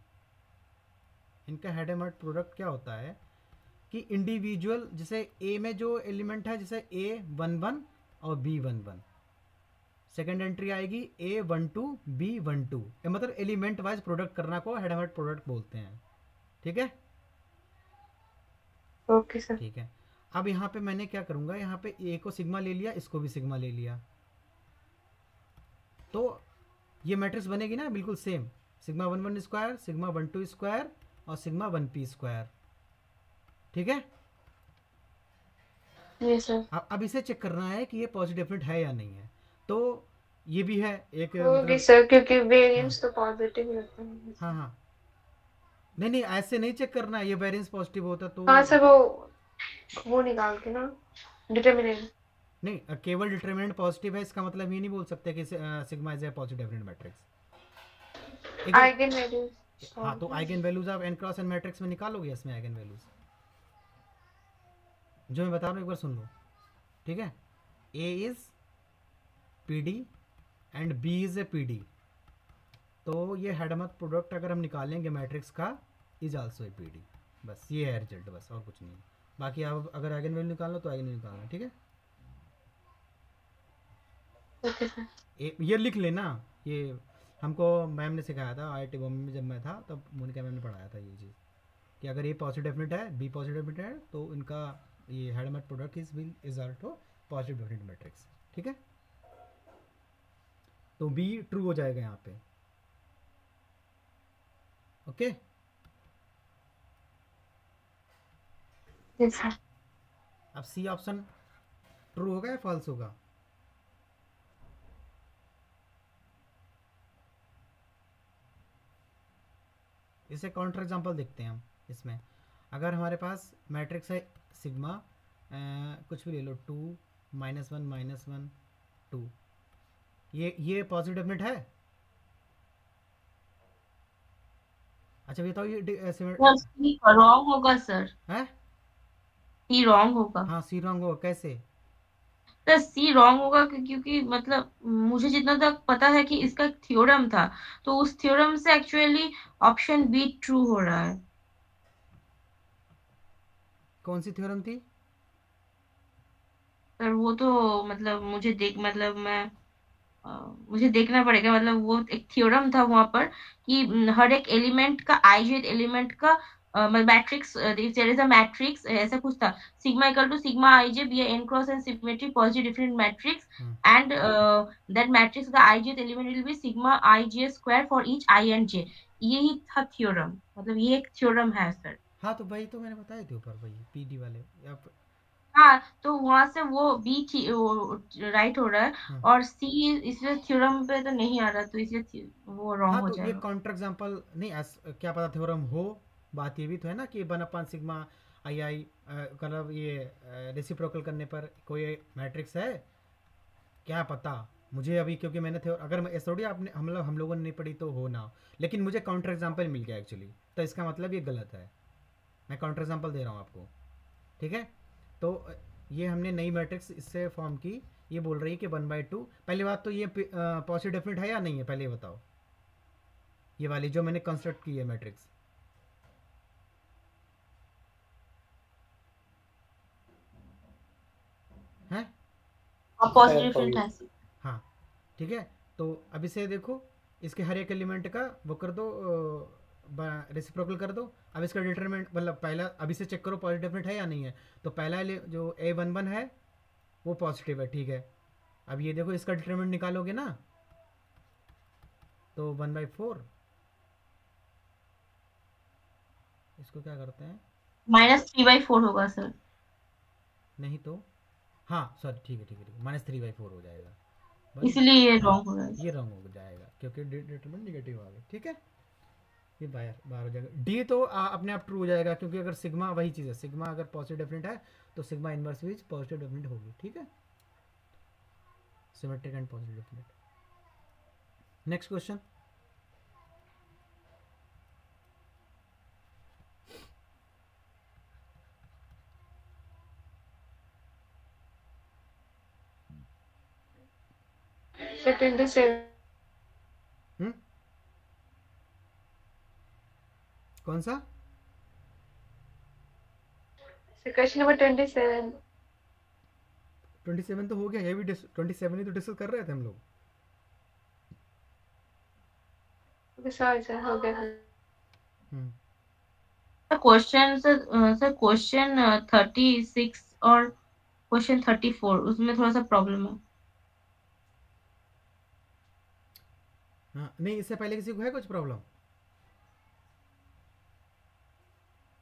इनका हेडेमर्ड प्रोडक्ट क्या होता है कि इंडिविजुअल, जैसे ए में जो एलिमेंट है, जैसे A11 और B11, सेकेंड एंट्री आएगी A12 B12, मतलब एलिमेंट वाइज प्रोडक्ट करना को हेड हेड प्रोडक्ट बोलते हैं। ठीक है, ओके सर। ठीक है। अब यहाँ पे मैंने क्या करूँगा, यहाँ पे ए को सिग्मा ले लिया, इसको भी सिग्मा ले लिया, तो ये मैट्रिक्स बनेगी ना बिल्कुल same, sigma 11 square, sigma 12 square और सिग्मा 1p स्क्वायर। ठीक है, जी सर। अब इसे चेक करना है कि ये पॉजिटिव डेफिनेट है या नहीं है। तो ये भी है एक होगी मतलब, सर, क्योंकि वेरिएंस तो पॉजिटिव रहते हैं। हाँ हाँ, नहीं नहीं ऐसे नहीं चेक करना है, ये वेरिएंस पॉजिटिव होता तो हाँ सर, वो निकाल के ना डिटरमिनेंट। नहीं, केवल डिटरमिनेंट पॉजिटिव है इसका मतलब ये नहीं बोल सकते कि sigma is a positive definite matrix. Eigen values. हाँ, तो आइगन वैल्यूज आप n क्रॉस n मैट्रिक्स में निकालोगे, इसमें आइगन वैल्यूज जो मैं बता रहा हूँ एक बार सुन लो। ठीक है, A is PD and B is a PD, तो ये हेडमत प्रोडक्ट अगर हम निकालेंगे मैट्रिक्स का, इज आल्सो ए PD। बस ये है रिजल्ट, बस और कुछ नहीं है। बाकी आप अगर आइगन वैल्यू निकालना तो आइगन वैल्यू निकालना। ठीक है, ओके सर। ये लिख लेना, ये हमको मैम ने सिखाया था IIT बॉम्बे में, जब मैं था तब मोनिका मैम ने पढ़ाया था ये चीज़, कि अगर ये पॉजिटिव डेफिनेट है, बी पॉजिटिव डेफिनेट है, तो इनका ये Hadamard product is also positive definite matrix. ठीक है, तो बी ट्रू हो जाएगा यहाँ पे। Okay, yes sir. अब सी ऑप्शन ट्रू होगा या फॉल्स होगा? इसे काउंटर एग्जांपल देखते हैं हम। इसमें अगर हमारे पास मैट्रिक्स है सिग्मा कुछ भी ले लो, 2 -1 -1 2, ये पॉजिटिव डेफिनेट है? अच्छा बताओ, ये रॉन्ग होगा सर, है? सी रॉन्ग होगा। हाँ, सी रॉन्ग होगा, कैसे? सर सी रॉन्ग होगा क्योंकि मतलब मुझे जितना तक पता है कि इसका एक थ्योरम था, तो उस थ्योरम से एक्चुअली ऑप्शन बी ट्रू हो रहा है। कौन सी थ्योरम थी? सर वो तो मतलब मुझे देखना पड़ेगा, मतलब वो एक थ्योरम था वहां पर कि हर एक एलिमेंट का ijth एलिमेंट का matrix, there is a matrix, ऐसा कुछ था, sigma equal to sigma ij be n cross n symmetric positive different matrix and that matrix का ijth element will be sigma ij square for each i and j। यही था theorem, मतलब ये एक theorem है सर। हाँ, तो वही तो मैंने बताए थे ऊपर, वही पीडी वाले हाँ, तो वहां से वो बी राइट हो रहा है और सी इसलिए थ्योरम पे तो नहीं आ रहा, तो इसलिए वो रॉन्ग हाँ, हो तो ये जाएगा। काउंटर एग्जांपल नहीं, क्या पता थ्योरम हो। बात ये भी तो है ना कि 1/, सिग्मा आई मतलब ये रेसिप्रोकल करने पर कोई मैट्रिक्स है, क्या पता मुझे अभी, क्योंकि मैंने अगर एसओडी आपने हम लोगों ने नहीं पढ़ी तो हो ना, लेकिन मुझे काउंटर एग्जांपल मिल गया एक्चुअली, तो इसका मतलब ये गलत है। मैं काउंटर एग्जांपल दे रहा हूँ आपको। ठीक है, तो ये हमने नई मैट्रिक्स इससे फॉर्म की, ये बोल रही है कि 1/2। पहली बात तो ये पॉजिटिव डेफिनेट है या नहीं है, पहले ये बताओ, ये वाली जो मैंने कंस्ट्रक्ट की है मैट्रिक्स है? पॉजिटिव है। हाँ, ठीक है, तो अब इसे देखो, इसके हर एक एलिमेंट का वो कर दो, रेसिप्रोकल कर दो। अब इसका डिटरमिनेंट मतलब पहला, अब इसे चेक करो पॉजिटिव डेफिनेट है या नहीं है, तो पहला जो A11 है वो पॉजिटिव है। ठीक है, अब ये देखो इसका डिटरमिनेंट निकालोगे ना, तो 1/4, इसको क्या करते हैं, -3/4 होगा सर। नहीं तो हाँ सॉरी, ठीक है ठीक है ठीक है, -3/4 हो जाएगा, इसलिए ये रॉन्ग हो रहा है। ये रॉन्ग हो जाएगा क्योंकि डिटरमिनेंट नेगेटिव आ गया। ठीक है, ये बाहर हो जाएगा। डी तो अपने आप ट्रू हो जाएगा, क्योंकि अगर सिग्मा वही चीज़ है, सिग्मा अगर पॉजिटिव डेफिनेट है तो सिग्मा इनवर्स भी पॉजिटिव डेफिनेट होगी। ठीक है, symmetric and positive definite. Next question, sir 27। कौन सा? So question number 27. 27 तो हो गया, ये भी 27 ही तो डिस्कस कर रहे थे हम लोग। Okay, sorry sir, हो गया। क्वेश्चन सर क्वेश्चन 36 और क्वेश्चन 34 उसमें थोड़ा सा प्रॉब्लम है। हाँ नहीं, इससे पहले किसी को है कुछ प्रॉब्लम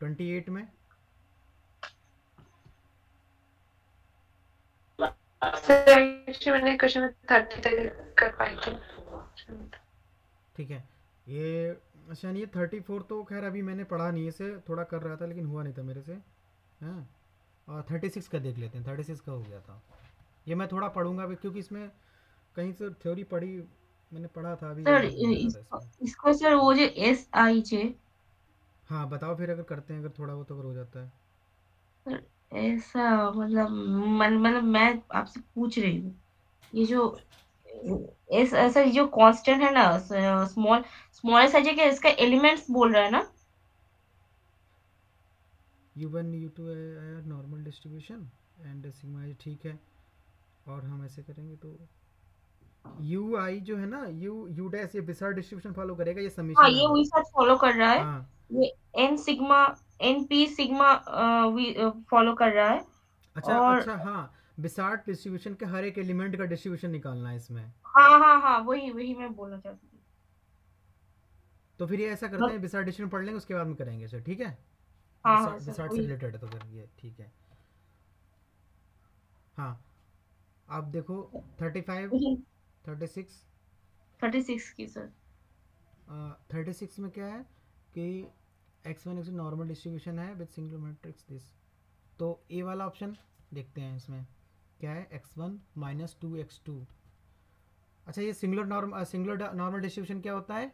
28 में? Sir, actually मैंने question 30 तक कर पाई थी। ठीक है, ये अच्छा नहीं, ये 34 तो खैर अभी मैंने पढ़ा नहीं, इसे थोड़ा कर रहा था लेकिन हुआ नहीं था मेरे से। हाँ, और 36 का देख लेते हैं, 36 का हो गया था। ये मैं थोड़ा पढ़ूंगा अभी, क्योंकि इसमें कहीं से थ्योरी पढ़ी, मैंने पढ़ा था अभी, सर याद नहीं आ रहा था इसमें। इसको सर वो जो SIJ हाँ बताओ फिर, अगर करते हैं, अगर थोड़ा बहुत अगर हो जाता है। सर ऐसा मतलब मैं आपसे पूछ रही हूँ, ये जो ऐसा जो कांस्टेंट है ना, स्मॉल साइज के इसका एलिमेंट्स बोल रहा है ना। U1 U2 normal distribution and sigma i, ठीक है। और हम ऐसे करेंगे तो UI जो है ना, U डैश, ये बिसार डिस्ट्रीब्यूशन फॉलो करेगा, ये हाँ समीशन है ये वही साथ फॉलो कर रहा है। हाँ ये NP सिग्मा फॉलो कर रहा है। अच्छा और अच्छा, हाँ, बिसार्ट डिस्ट्रीब्यूशन के हर एक एलिमेंट का डिस्ट्रीब्यूशन निकालना है इसमें। हाँ वही मैं बोलना चाहती थी। तो फिर ये ऐसा करते हैं, बिसार्ट डिस्ट्रीब्यूशन पढ़ लेंगे, उसके बाद में करेंगे इसे, ठीक है। हाँ सर बिसार्ट से वही। रिलेटेड है तो फिर ये ठीक है। हाँ, अब देखो 35, 36। 36 की सर। 36 में क्या है कि x1 x2 नॉर्मल डिस्ट्रीब्यूशन है विद सिंगल मैट्रिक्स दिस। तो ए वाला ऑप्शन देखते हैं, इसमें क्या है, x1 माइनस 2x2। अच्छा, ये सिंगुलर नॉर्मल डिस्ट्रीब्यूशन क्या होता है?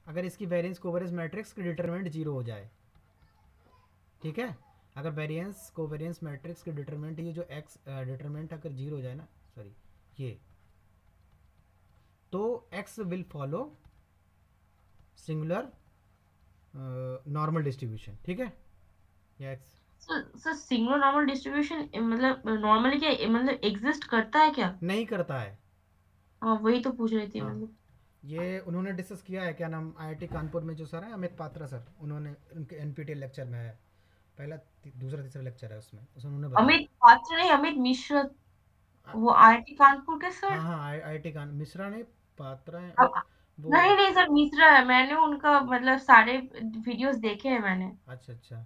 अगर इसकी वेरिएंस कोवेरियंस मैट्रिक्स की डिटरमिनेंट 0 हो जाए, ठीक है। अगर वेरिएंस कोवेरियंस मैट्रिक्स की डिटरमिनेंट, ये जो x डिटरमिनेंट अगर 0 हो जाए ना, सॉरी ये, तो x will follow singular normal distribution, ठीक है। या x sir singular normal distribution मतलब नॉर्मली क्या मतलब एग्जिस्ट करता है क्या? नहीं करता है। हाँ वही तो पूछ रही थी हाँ, मतलब। ये उन्होंने डिस्कस किया है, क्या नाम, IIT कानपुर में जो सर है अमित पात्रा सर, उन्होंने उनके NPTEL लेक्चर में है, पहला दूसरा तीसरा लेक्चर है उसमें उन्होंने बताया। अमित पात्र नहीं, अमित मिश्र, वो IIT कानपुर के हाँ सर। हाँ, IIT कान, मिश्रा नहीं, पात्रा है अब वो। नहीं सर मिश्रा है, मैंने उनका मतलब सारे वीडियोस देखे हैं मैंने। अच्छा अच्छा,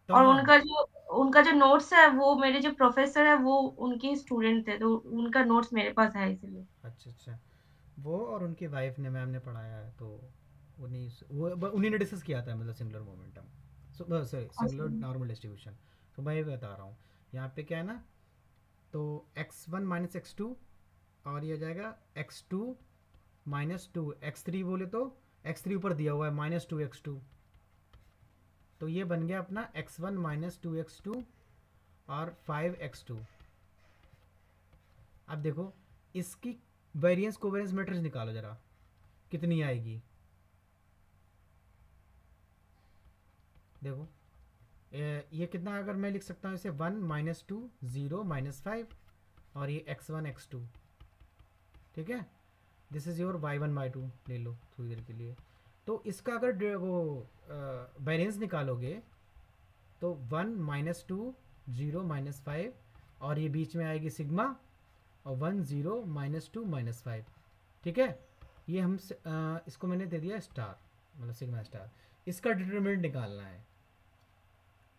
तो और हाँ, उनका जो नोट्स है वो मेरे जो प्रोफेसर है वो उनके स्टूडेंट थे, तो उनका नोट्स मेरे पास है इसलिए। अच्छा अच्छा, वो और उनकी वाइफ ने, मैम ने पढ़ाया है, तो उन्हीं ने डिस्कस किया था, मतलब singular momentum, sorry singular normal distribution. तो मैं ये बता रहा हूँ, यहाँ पे क्या है ना, तो x1 माइनस x2, और ये हो जाएगा x2 माइनस 2, x3 बोले तो x3 ऊपर दिया हुआ है माइनस 2x2, तो ये बन गया अपना x1 माइनस 2x2 और 5x2। अब देखो इसकी वेरिएंस कोवेरियंस मैट्रिक्स निकालो जरा, कितनी आएगी। देखो ये कितना, अगर मैं लिख सकता हूँ इसे 1 माइनस 2 0 माइनस 5, और ये x1 x2, ठीक है। This is your y1 y2, ले लो थोड़ी देर के लिए। तो इसका अगर वो वेरिएंस निकालोगे तो 1 माइनस 2 0 माइनस 5, और ये बीच में आएगी सिग्मा, और 1 0 माइनस 2 माइनस 5, ठीक है। ये हम इसको मैंने दे दिया स्टार, मतलब सिग्मा स्टार। इसका डिटरमिनेंट निकालना है,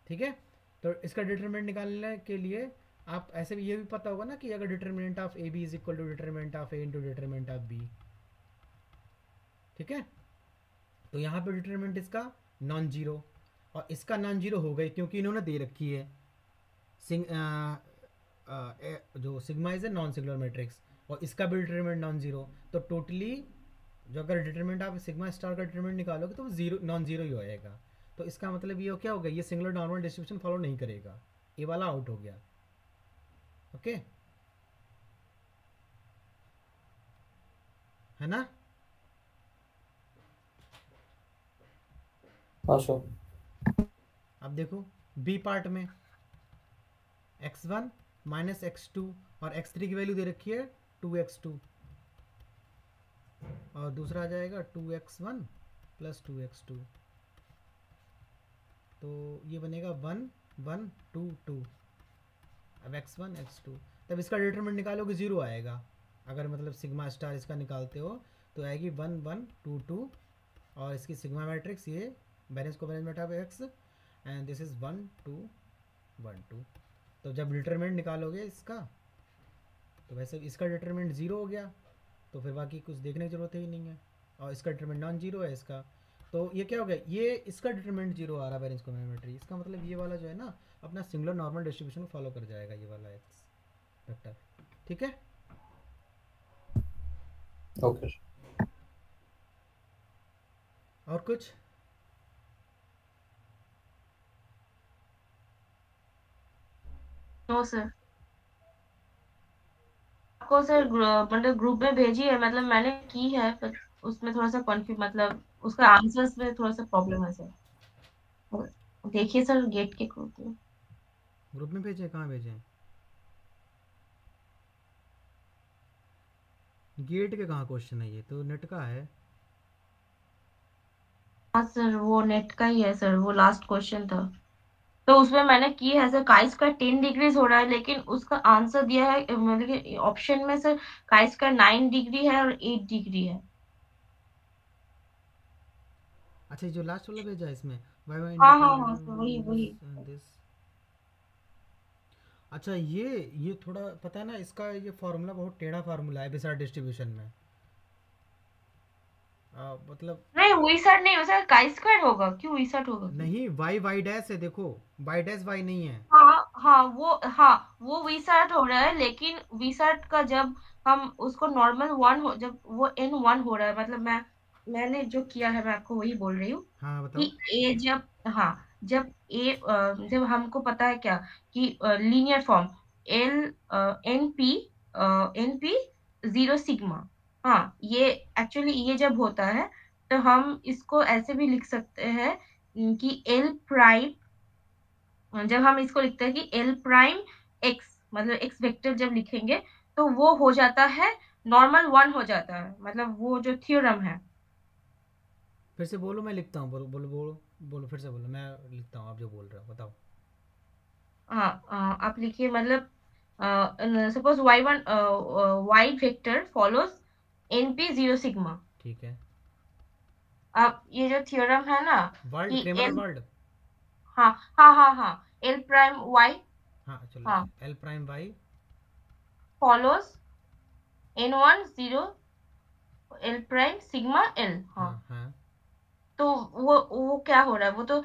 ठीक है। तो इसका डिटरमिनेंट निकालने के लिए आप ऐसे भी, ये भी पता होगा ना कि अगर determinant of A B is equal to determinant of A into determinant of B, ठीक है। तो यहाँ पे डिटरमिनेंट इसका नॉन जीरो, और इसका नॉन जीरो हो गई क्योंकि इन्होंने दे रखी है जो sigma is a non singular matrix, और इसका भी डिटरमिनेंट नॉन जीरो। तो टोटली जो अगर डिटरमिनेंट आप सिग्मा स्टार का डिटरमिनेंट निकालोगे तो वो जीरो, नॉन जीरो ही होएगा। तो इसका मतलब ये क्या हो गया, ये सिंगुलर नॉर्मल डिस्ट्रीब्यूशन फॉलो नहीं करेगा, ये वाला आउट हो गया, ओके, है ना। हाँ सर। अब देखो बी पार्ट में x1 माइनस x2 और x3 की वैल्यू दे रखी है 2x2 और दूसरा आ जाएगा 2x1 प्लस 2x2, तो ये बनेगा 1 1 2 2। अब x1 x2, तब इसका डिटरमिनेंट निकालोगे 0 आएगा। अगर मतलब सिग्मा स्टार इसका निकालते हो तो आएगी 1 1 2 2 और इसकी सिग्मा मैट्रिक्स ये बैलेंस को balance matrix x and this is 1 2 1 2। तो जब डिटरमिनेंट निकालोगे इसका तो वैसे इसका डिटरमिनेंट 0 हो गया, तो फिर बाकी कुछ देखने की जरूरत ही नहीं है। और इसका डिटरमिनेंट नॉन जीरो है इसका, तो ये क्या हो गया, ये इसका डिटरमिनेंट 0 आ रहा है बैलेंस कॉम्प्लीमेंट्री। इसका मतलब ये वाला जो है ना अपना सिंगुलर नॉर्मल डिस्ट्रीब्यूशन फॉलो कर जाएगा ये वाला एक्स वेक्टर। ठीक है, ओके। और कुछ? नो सर, आपको सर मतलब ग्रुप में भेजी है, मतलब मैंने की है, पर उसमें थोड़ा सा कन्फ्यूज, मतलब उसका आंसर्स में थोड़ा सा प्रॉब्लम है सर। देखिए सर गेट के ग्रुप में। ग्रुप में भेजे? कहाँ भेजे? गेट के कहाँ क्वेश्चन है, ये तो नेट का है। हाँ सर, वो नेट का ही है सर, वो लास्ट क्वेश्चन था, तो उसमें मैंने की है सर। काई स्क्वायर 10 डिग्रीज हो रहा है, लेकिन उसका आंसर दिया है मतलब कि ऑप्शन में सर काई स्क्वायर 9 डिग्री है और 8 डिग्री है। अच्छा, जो लास्ट वाला भेजा है इसमें y हाँ हाँ हाँ सर, वही वही। दिस। अच्छा, ये थोड़ा पता है ना, इसका ये फार्मूला बहुत टेढ़ा फार्मूला है बिसार डिस्ट्रीब्यूशन में। मतलब नहीं, वी सेट नहीं हो सर, काई स्क्वायर होगा। क्यों वी सेट होगा? नहीं, y डैश है, देखो y डैश y नहीं है। हाँ वो वी सेट हो रहा है, लेकिन वी सेट का जब हम उसको नॉर्मल 1 हो, जब वो n 1 हो रहा है, मतलब मैंने जो किया है मैं आपको वही बोल रही हूँ हाँ कि बताओ। a जब, हाँ, जब a जब हमको पता है क्या कि linear form l np 0 sigma, हाँ, ये एक्चुअली ये जब होता है तो हम इसको ऐसे भी लिख सकते हैं कि l प्राइम, जब हम इसको लिखते हैं कि l प्राइम x, मतलब x वेक्टर जब लिखेंगे तो वो हो जाता है नॉर्मल 1 हो जाता है, मतलब वो जो थ्योरम है। फिर से बोलो, मैं लिखता हूँ। बोलो बोलो बोलो बोलो, फिर से बोलो, मैं लिखता हूँ आप जो बोल रहे हो, बताओ। हाँ, आप लिखिए, मतलब suppose y1 y vector follows np 0 sigma. ठीक है, अब ये जो थ्योरम है ना वर्ल्ड कि क्रेमर l, वर्ल्ड। हाँ l प्राइम y, हाँ चलो, हाँ, l prime y। Follows n1 0 l prime sigma l, हाँ। हाँ हाँ, तो वो क्या हो रहा है, वो तो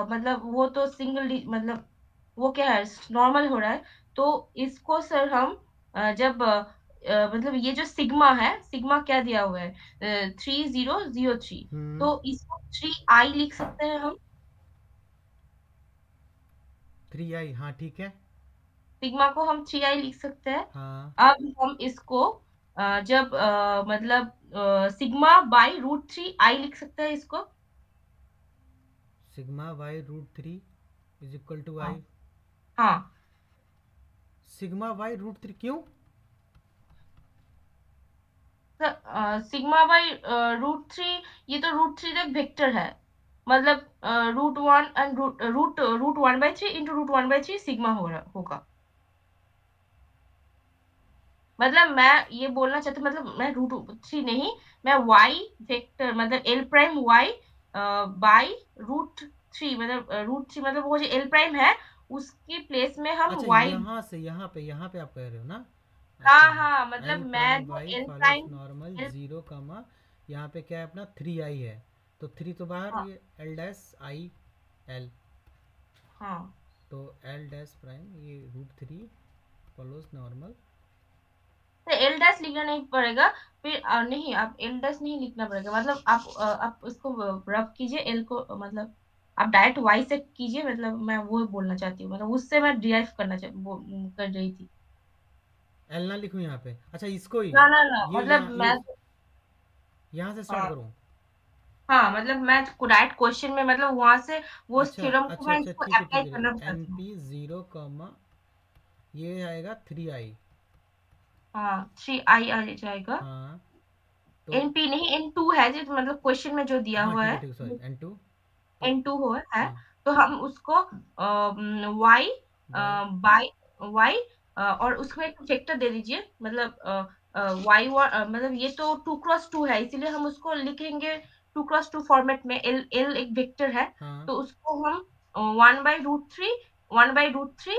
मतलब वो तो मतलब वो क्या है, नॉर्मल हो रहा है। तो इसको सर हम जब मतलब ये जो सिग्मा है, सिग्मा क्या दिया हुआ है 3003, तो इसको 3i लिख सकते हैं हम। 3i, हाँ ठीक है। सिग्मा को हम 3i लिख सकते हैं। हाँ, अब हम इसको जब मतलब सिग्मा बाई √3i लिख सकते हैं इसको। Sigma y √3 is equal to i। हाँ हाँ सिग्मा y √3 क्यों? सिग्मा बाई √3, ये तो √3 तक वेक्टर है, मतलब √1 एंड रूट 1/3 इंटू √1/3 सिग्मा होगा। मतलब मैं ये बोलना चाहती हूँ, मतलब मैं √3 नहीं, मैं y वेक्टर मतलब l प्राइम y बाई √3, मतलब √3 मतलब वो जो l प्राइम है उसकी प्लेस में हम अच्छा, y। यहाँ से यहाँ पे आप कह रहे हो ना। अच्छा, हाँ, मतलब l मैं प्राइम जो y l follows prime normal l, 0 कमा, यहाँ पे क्या है अपना 3i है, तो 3 तो बाहर, हाँ ये l डैश i l, हाँ, तो l डैश प्राइम ये √3 फॉलोज नॉर्मल। तो एल डैश लिखना नहीं पड़ेगा, फिर नहीं, आप एल डैश नहीं लिखना पड़ेगा, मतलब आप उसको रब कीजिए एल को, मतलब आप डायरेक्ट वाई से कीजिए, मतलब मैं वो बोलना चाहती हूँ, मतलब उससे मैं डिराइव कर रही थी। l ना लिखूँ यहाँ पे? अच्छा, इसको ही ना ना ना, ये मतलब यहाँ मैं, ये यहाँ से स्टार्ट हाँ करूँ? हाँ मतलब मैं डायरेक्ट क्वेश्चन में मतलब वहां से वो अच्छा थ्योरम को अच्छा मैं अच्छा, इसको ठीक है अप्लाई ठीक है करना ठीक है। एन चाहती हूँ। पी जीरो कॉमा ये आएगा 3i। हाँ 3i आ जाएगा। हाँ तो एन पी नहीं N2 है जो मतलब क्वेश्चन में जो दिया हाँ हुआ ठीक है, है सॉरी n2। तो N2 है। हाँ तो हम उसको y y बाय y और उसमें एक वेक्टर दे दीजिए मतलब y मतलब ये तो 2x2 है इसीलिए हम उसको लिखेंगे 2x2 फॉर्मेट में। l एक वेक्टर है हाँ। तो उसको हम 1/√3 1/√3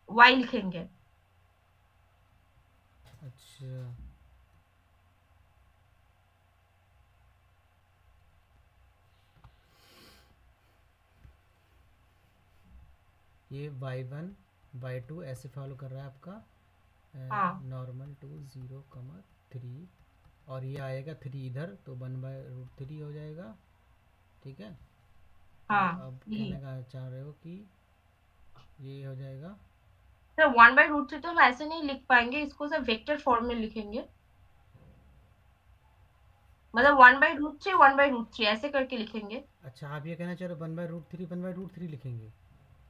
y लिखेंगे। अच्छा ये y1 y2 ऐसे फॉलो कर रहा है आपका हाँ नॉर्मल टू 0, 3 और ये आएगा 3 इधर तो 1/√3 हो जाएगा। ठीक है। तो हाँ अब यही। कहने का चाह रहे हो कि ये हो जाएगा। सर 1/√3 तो हम ऐसे नहीं लिख पाएंगे इसको सर वेक्टर फॉर्म में लिखेंगे मतलब 1/√3 ऐसे करके लिखेंगे। अच्छा आप ये कहना चाह रहे हो 1/√3 लिखेंगे।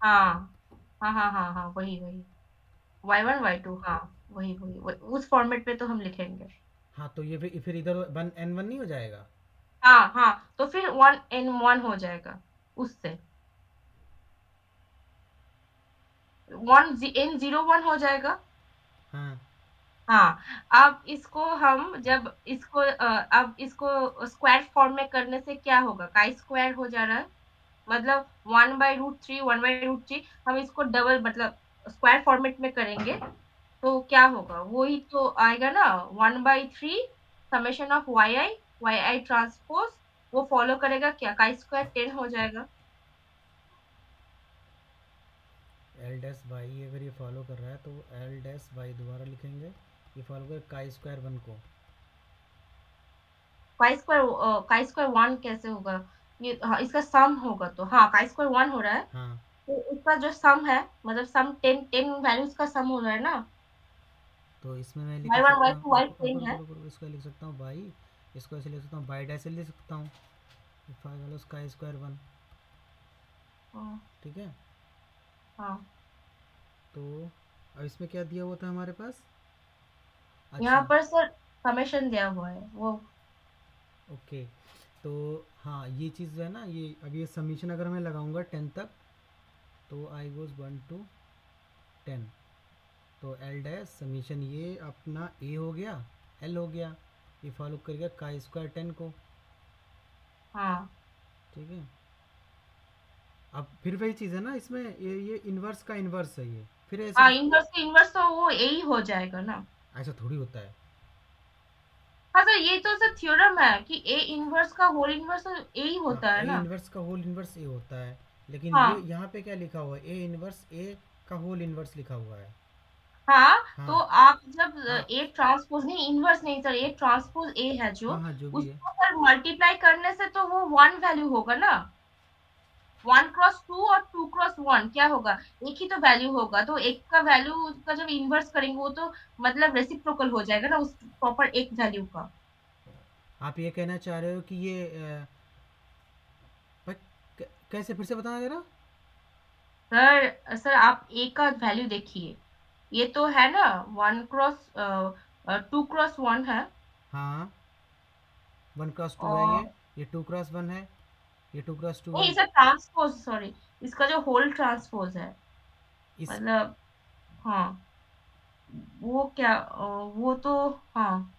हाँ हाँ वही वही y1 y2 हाँ वही उस फॉर्मेट में तो हम लिखेंगे। हाँ तो ये फिर इधर 1n1 नहीं हो जाएगा। हाँ तो फिर 1n1 हो जाएगा उससे 1n01 हो जाएगा। हाँ हाँ अब इसको हम जब इसको अब इसको स्क्वायर फॉर्म में करने से क्या होगा काई स्क्वायर हो जा रहा है मतलब 1/√3 हम इसको डबल मतलब स्क्वायर फॉर्मेट में करेंगे तो क्या होगा वही तो आएगा ना 1/3 summation of Y i transpose वो फॉलो करेगा क्या काई स्क्वायर 10 हो जाएगा। एल डैश वाई अगर ये फॉलो कर रहा है तो एल डैश वाई दोबारा लिखेंगे। ये फॉलो कर काई स्क्वायर 1 को। काई स्क्वायर 1 कैसे होगा ये हाँ, इसका सम होगा तो हाँ काई स्क्वायर 1 हो रहा है हाँ तो इसका जो सम है मतलब सम 10 वैल्यूज का सम हो रहा है ना। तो इसमें मैं लिख y1 सकता y2 हूँ y10 है। इसको लिख सकता हूँ बाई। इसको ऐसे लिख सकता हूँ बाई डैश से लिख सकता हूँ फाइव काई स्क्वायर 1। हाँ ठीक है। हाँ तो अब इसमें क्या दिया हुआ था हमारे पास। यहाँ अच्छा पर सर समेशन दिया हुआ है वो। ओके। तो हाँ ये चीज़ जो है ना ये अब ये समीशन अगर मैं लगाऊंगा 10 तक तो आई गोज 1 to 10। तो एल डैश समीशन ये अपना ए हो गया एल हो गया। ये फॉलो कर गया काई स्क्वायर 10 को। हाँ ठीक है। अब फिर वही चीज़ है ना इसमें ये इन्वर्स का इन्वर्स है ये फिर ऐसे हाँ इनवर्स तो वो यही हो जाएगा ना। ऐसा थोड़ी होता है। हाँ सर ये तो सर थ्योरम है कि ए इनवर्स का होल इनवर्स तो यही हाँ होता है ए ना। इन्वर्स का होल इन्वर्स ए होता है लेकिन ये हाँ यहाँ पे क्या लिखा हुआ है ए इन्वर्स ए का होल इन्वर्स लिखा हुआ है। हाँ तो हाँ आप जब हाँ ए ट्रांसपोज नहीं इनवर्स नहीं सर ए ट्रांसपोज ए है जो हाँ जो भी है। उसको सर मल्टीप्लाई करने से तो वो 1 वैल्यू होगा ना। 1x2 और 2x1 क्या होगा एक ही तो वैल्यू होगा तो एक का वैल्यू का जब इन्वर्स करेंगे वो तो मतलब रेसिप्रोकल हो जाएगा ना उस प्रॉपर एक वैल्यू का। आप ये कहना चाह रहे हो कि ये पर कैसे फिर से बताना जरा। सर सर आप ए का वैल्यू देखिए ये तो है ना 2x1 है। हाँ 1x2 है और ये 2x1 है ये 2x2 नहीं है। सर ट्रांसपोज सॉरी इसका जो होल ट्रांसपोज है इस मतलब हाँ वो क्या वो तो हाँ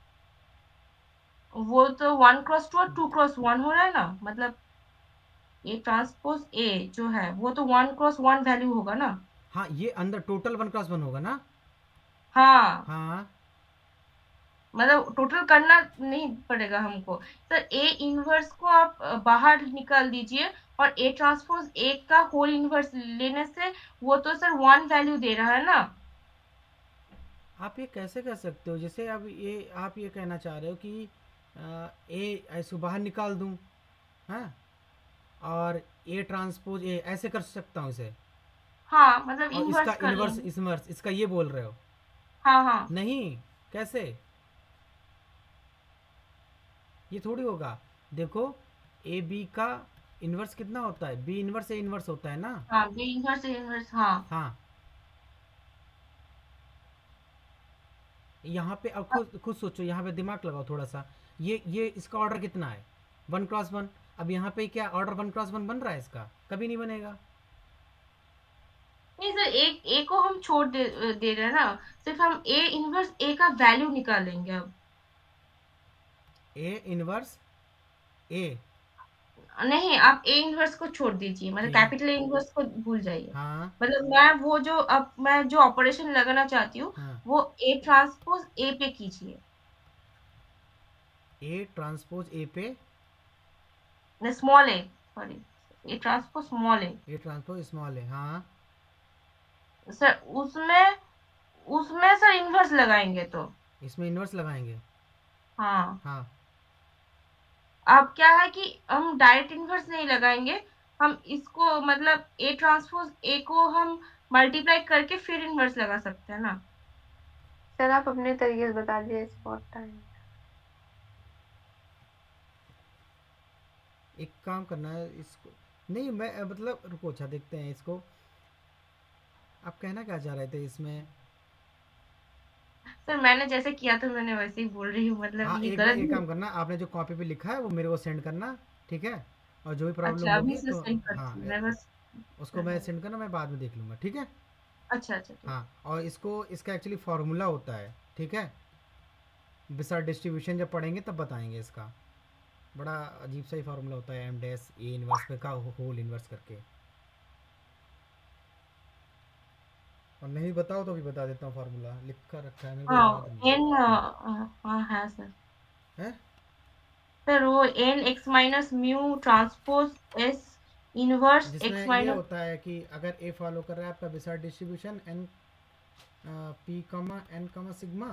वो तो 1x2 और 2x1 हो रहा है ना मतलब ए ट्रांसपोज ए जो है वो तो 1x1 वैल्यू होगा ना। हाँ ये अंदर टोटल 1x1 होगा ना। हाँ हाँ मतलब टोटल करना नहीं पड़ेगा हमको सर ए इनवर्स को आप बाहर निकाल दीजिए और ए ट्रांसपोज ए का होल इनवर्स लेने से वो तो सर 1 वैल्यू दे रहा है ना। आप ये कैसे कर सकते हो जैसे अब ये आप ये कहना चाह रहे हो कि ए ऐसे बाहर निकाल दूं। हाँ और ए ट्रांसपोज ए ऐसे कर सकता हूँ इसे। हाँ मतलब और इसका इनवर्स कर इन्वर्स लेंगे। इन्वर्स इसका ये बोल रहे हो। हाँ नहीं कैसे ये थोड़ी होगा। देखो ए बी का इन्वर्स कितना होता है? बी इन्वर्स ए इन्वर्स होता है ना? हाँ, बी इनवर्स ए इनवर्स, हाँ। हाँ, यहाँ पे अब खुद खुद सोचो, यहाँ पे दिमाग लगाओ थोड़ा सा। ये इसका ऑर्डर कितना है? 1x1। अब यहाँ पे क्या ऑर्डर 1x1 बन रहा है इसका? कभी नहीं बनेगा। नहीं सर, ए को हम छोड़ दे रहे हैं ना, सिर्फ हम ए इनवर्स ए का वैल्यू निकालेंगे अब। ए इनवर्स ए, नहीं, आप ए इनवर्स को छोड़ दीजिए, मतलब ठीक है। कैपिटल ए इनवर्स को भूल जाइए। हाँ मतलब मैं जो ऑपरेशन लगाना चाहती हूँ हाँ, वो ए ट्रांसपोज ए पे कीजिए। ए ट्रांसपोज ए पे, small A, sorry, A transpose small A. A transpose small A, हाँ। सर उसमें उसमें सर इनवर्स लगाएंगे तो। इसमें इन्वर्स लगाएंगे, हाँ, हाँ। अब क्या है कि हम डायरेक्ट इनवर्स नहीं लगाएंगे, हम इसको मतलब ए ट्रांसपोज ए को हम मल्टीप्लाई करके फिर इनवर्स लगा सकते हैं ना। सर आप अपने तरीके से बता दिए, स्पॉट टाइम। एक काम करना है इसको, नहीं मैं मतलब रुको, अच्छा देखते हैं इसको। आप कहना क्या चाह रहे थे इसमें? सर मैंने जैसे किया था मैंने वैसे ही बोल रही हूँ, मतलब हाँ, ये एक गलत एक नहीं। काम करना, आपने जो कॉपी पे लिखा है वो मेरे को सेंड करना, ठीक है? और जो भी प्रॉब्लम अच्छा, अभी होगी से तो सेंड हाँ, करती हूँ मैं बस। उसको मैं सेंड करना, मैं बाद में देख लूँगा, ठीक है? अच्छा अच्छा, ठीक। हाँ, और इसका एक्चुअली फार्मूला होता है, ठीक है? बिसार डिस्ट्रीब्यूशन जब पढ़ेंगे तब बताएंगे इसका। बड़ा अजीब सा ही फार्मूला होता है, एम डैश ए इनवर्स पे का होल इनवर्स करके। और नहीं बताओ तो भी बता देता हूँ, फार्मूला लिख कर रखा है, मेरे को याद हाँ, नहीं एन, है। हाँ है सर। है? सर वो n x minus mu transpose S inverse x जिसमें ये माइनस। होता है कि अगर ए फॉलो कर रहा है आपका बिसार distribution N p comma n comma sigma,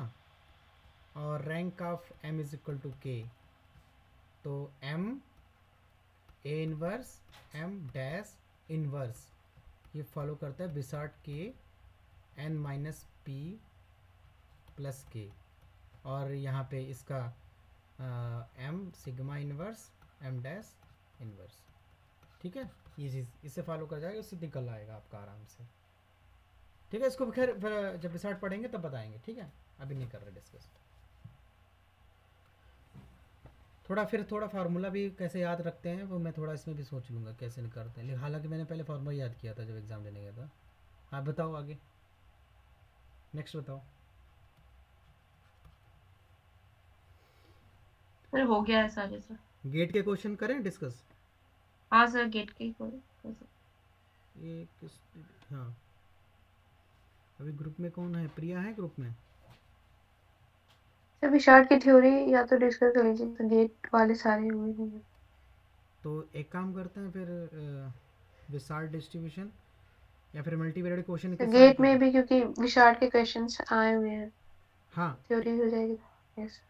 और rank of M is equal to k, तो M A inverse M dash inverse ये फॉलो करता है बिसार्ट के एन माइनस पी प्लस के, और यहाँ पे इसका M sigma inverse M dash inverse, ठीक है? ये चीज़ इससे फॉलो कर जाएगा, उससे निकल आएगा आपका आराम से, ठीक है? इसको खैर फिर जब रिसर्च पढ़ेंगे तब बताएंगे, ठीक है? अभी नहीं कर रहे डिस्कस। थोड़ा फार्मूला भी कैसे याद रखते हैं वो मैं थोड़ा इसमें भी सोच लूँगा कैसे निकालते हैं, हालांकि मैंने पहले फार्मूला याद किया था जब एग्ज़ाम देने गया था। आप बताओ आगे, नेक्स्ट बताओ। सर हो गया है सारे सर। गेट के क्वेश्चन करें डिस्कस? हाँ सर, गेट के कर सकते। ये किस, हाँ अभी ग्रुप में कौन है? प्रिया है ग्रुप में? सर विशार्ट की थ्योरी या तो डिस्कस कर लीजिए, तो गेट वाले सारे हुए नहीं। तो एक काम करते हैं फिर, विशार्ट डिस्ट्रीब्यूशन या फिर मल्टीवेरिएट क्वेश्चन के सारे गेट में भी क्योंकि विशार्ट के क्वेश्चंस आए हुए हैं, हाँ थ्योरी हो जाएगी। यस,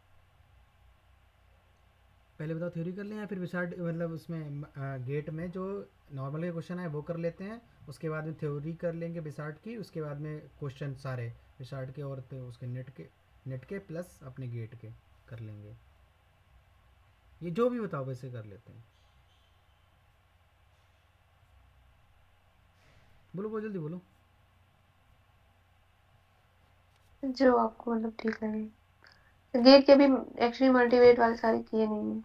पहले बताओ थ्योरी कर लें या फिर विशार्ट, मतलब उसमें गेट में जो नॉर्मल के क्वेश्चन है वो कर लेते हैं, उसके बाद में थ्योरी कर लेंगे विशार्ट की, उसके बाद में क्वेश्चन सारे विशार्ट के और तो उसके नेट के प्लस अपने गेट के कर लेंगे। ये जो भी बताओ वैसे कर लेते हैं। बोलो बोलो जल्दी बोलो। जो आपको मतलब ठीक लगे। तो गेट के भी एक्चुअली मल्टीवेट वाले सारे किए नहीं हैं।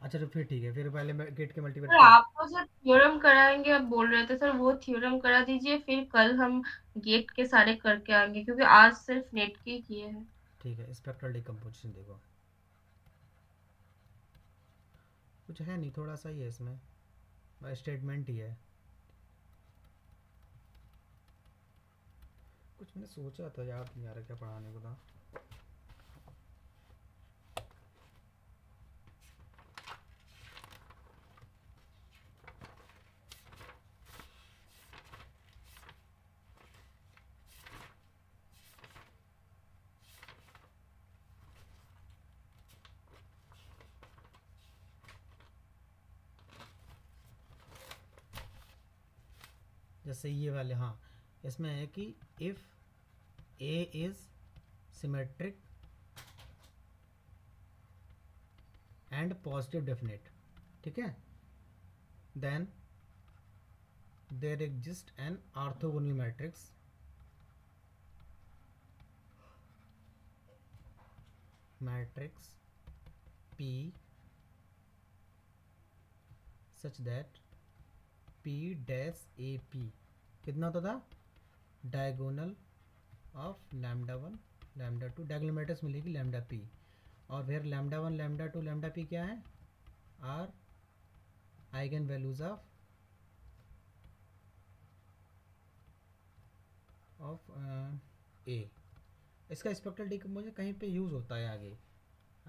अच्छा तो फिर ठीक है, फिर पहले मैं गेट के सर मल्टीवेरिएट आपको सर थ्योरम कराएंगे, अब बोल रहे थे सर वो थ्योरम करा दीजिए, फिर कल हम गेट के सारे करके आएंगे, क्योंकि आज सिर्फ नेट के किए हैं। ठीक है। स्पेक्ट्रल डिकम्पोजिशन देखो, कुछ है नहीं, थोड़ा सा ही है इसमें, स्टेटमेंट ही है। कुछ मैंने सोचा था, याद नहीं आ रहा क्या पढ़ाने को था। जैसे ये वाले, हाँ इसमें है कि if A is symmetric and positive definite, ठीक है। Then there exist an orthogonal matrix P such that P dash AP कितना होता था, diagonal of lambda 1 lambda 2, diagonal matrix मिलेगी लैम्डा P, और फिर लैम्डा 1 लैम्डा 2 लैम्डा P क्या है, आर आइगन वैल्यूज ऑफ ए। इसका स्पेक्ट्रल डिकम्पोजिशन कहीं पे यूज़ होता है आगे,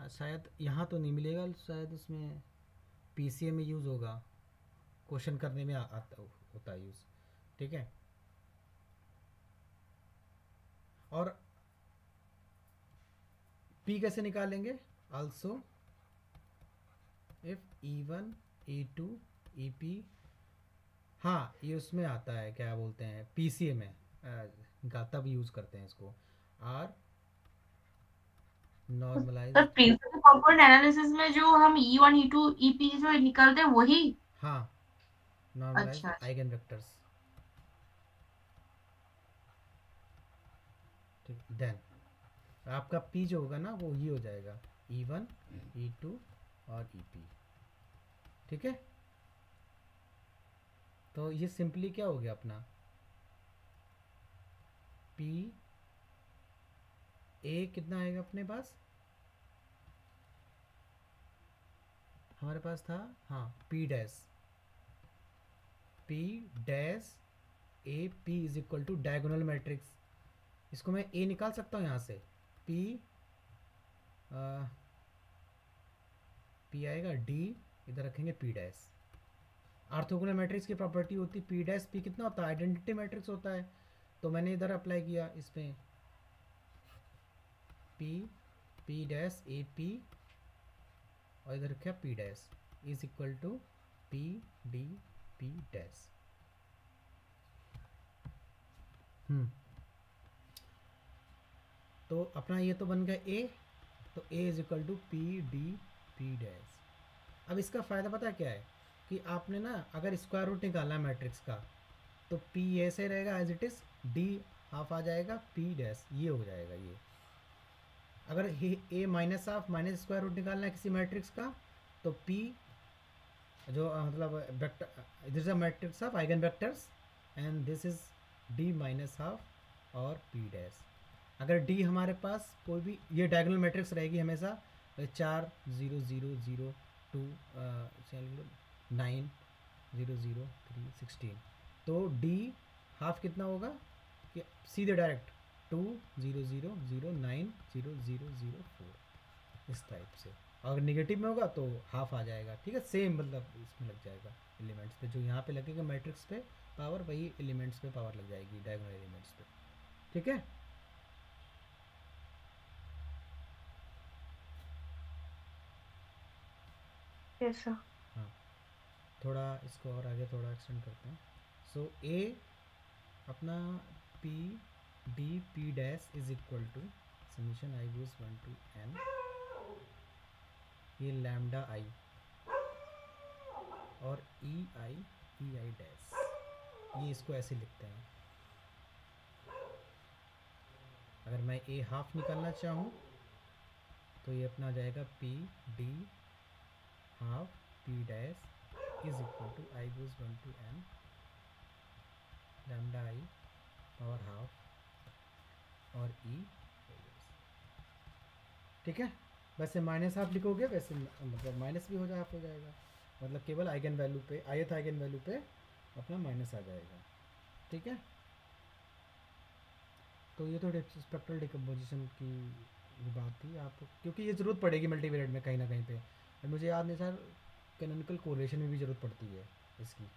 शायद यहाँ तो नहीं मिलेगा, शायद उसमें पीसीए में यूज़ होगा, क्वेश्चन करने में आता होता है यूज़, ठीक है। और पी कैसे निकालेंगे, also if E1 E2 EP, हाँ ये उसमें आता है, क्या बोलते हैं पीसीए में तब यूज़ करते हैं इसको, are normalize. Sir principal component analysis में जो हम E1 E2 EP जो निकलते हैं वही, हाँ नॉर्मलाइज अच्छा आइगन वेक्टर्स, ठीक। देन आपका P जो होगा ना वो ये हो जाएगा E1 E2 और EP, ठीक है। तो ये सिंपली क्या हो गया अपना P A कितना आएगा अपने पास, हमारे पास था हाँ P dash A P is equal to diagonal matrix, इसको मैं A निकाल सकता हूँ यहाँ से, P आएगा D, इधर रखेंगे P डैश। ऑर्थोगोनल मैट्रिक्स की प्रॉपर्टी होती है P डैश P कितना होता है, आइडेंटिटी मैट्रिक्स होता है, तो मैंने इधर अप्लाई किया इसमें P डैश A P और इधर क्या P dash is equal to P D P dash. तो अपना ये तो बन गया A, तो A is equal to P D P dash. अब इसका फ़ायदा पता है क्या है कि आपने ना अगर स्क्वायर रूट निकालना है मैट्रिक्स का, तो P ऐसे रहेगा as it is, D half आ जाएगा, P डैश ये हो जाएगा ये। अगर A minus half minus square root निकालना है किसी मैट्रिक्स का, तो P जो मतलब vector, this is a matrix of eigen vectors and this is D minus half और P डैश। अगर D हमारे पास कोई भी ये डायगोनल मैट्रिक्स रहेगी हमेशा 4 0 0 0 2 9 0 0 3 16, तो D हाफ कितना होगा कि सीधे डायरेक्ट 2 0 0 0 9 0 0 0 4 इस टाइप से। अगर निगेटिव में होगा तो हाफ आ जाएगा, ठीक है। सेम मतलब इसमें लग जाएगा एलिमेंट्स पे, जो यहाँ पे लगेगा मैट्रिक्स पे पावर, वही एलिमेंट्स पे पावर लग जाएगी डायगोनल एलिमेंट्स पे, ठीक है। Yes sir. हाँ थोड़ा इसको और आगे थोड़ा एक्सटेंड करते हैं। सो ए अपना P D P dash is equal to summation i goes 1 to n, ये लैम्डा I और E I डैश, ये इसको ऐसे लिखते हैं। अगर मैं A हाफ निकालना चाहूँ तो ये अपना आ जाएगा P D half P dash is equal to i goes 1 to n lambda I power half और E, ठीक है। वैसे माइनस हाफ लिखोगे वैसे मतलब माइनस भी हो जाए, हाफ हो जाएगा, मतलब केवल आइगन वैल्यू पे, ith आइगन वैल्यू पे अपना माइनस आ जाएगा, ठीक है। तो ये तो स्पेक्ट्रल डिकम्पोजिशन की बात थी आप, क्योंकि ये ज़रूरत पड़ेगी मल्टीवेरिएट में कहीं ना कहीं पे, और मुझे याद नहीं सर कैनोनिकल कोरिलेशन में भी ज़रूरत पड़ती है इसकी,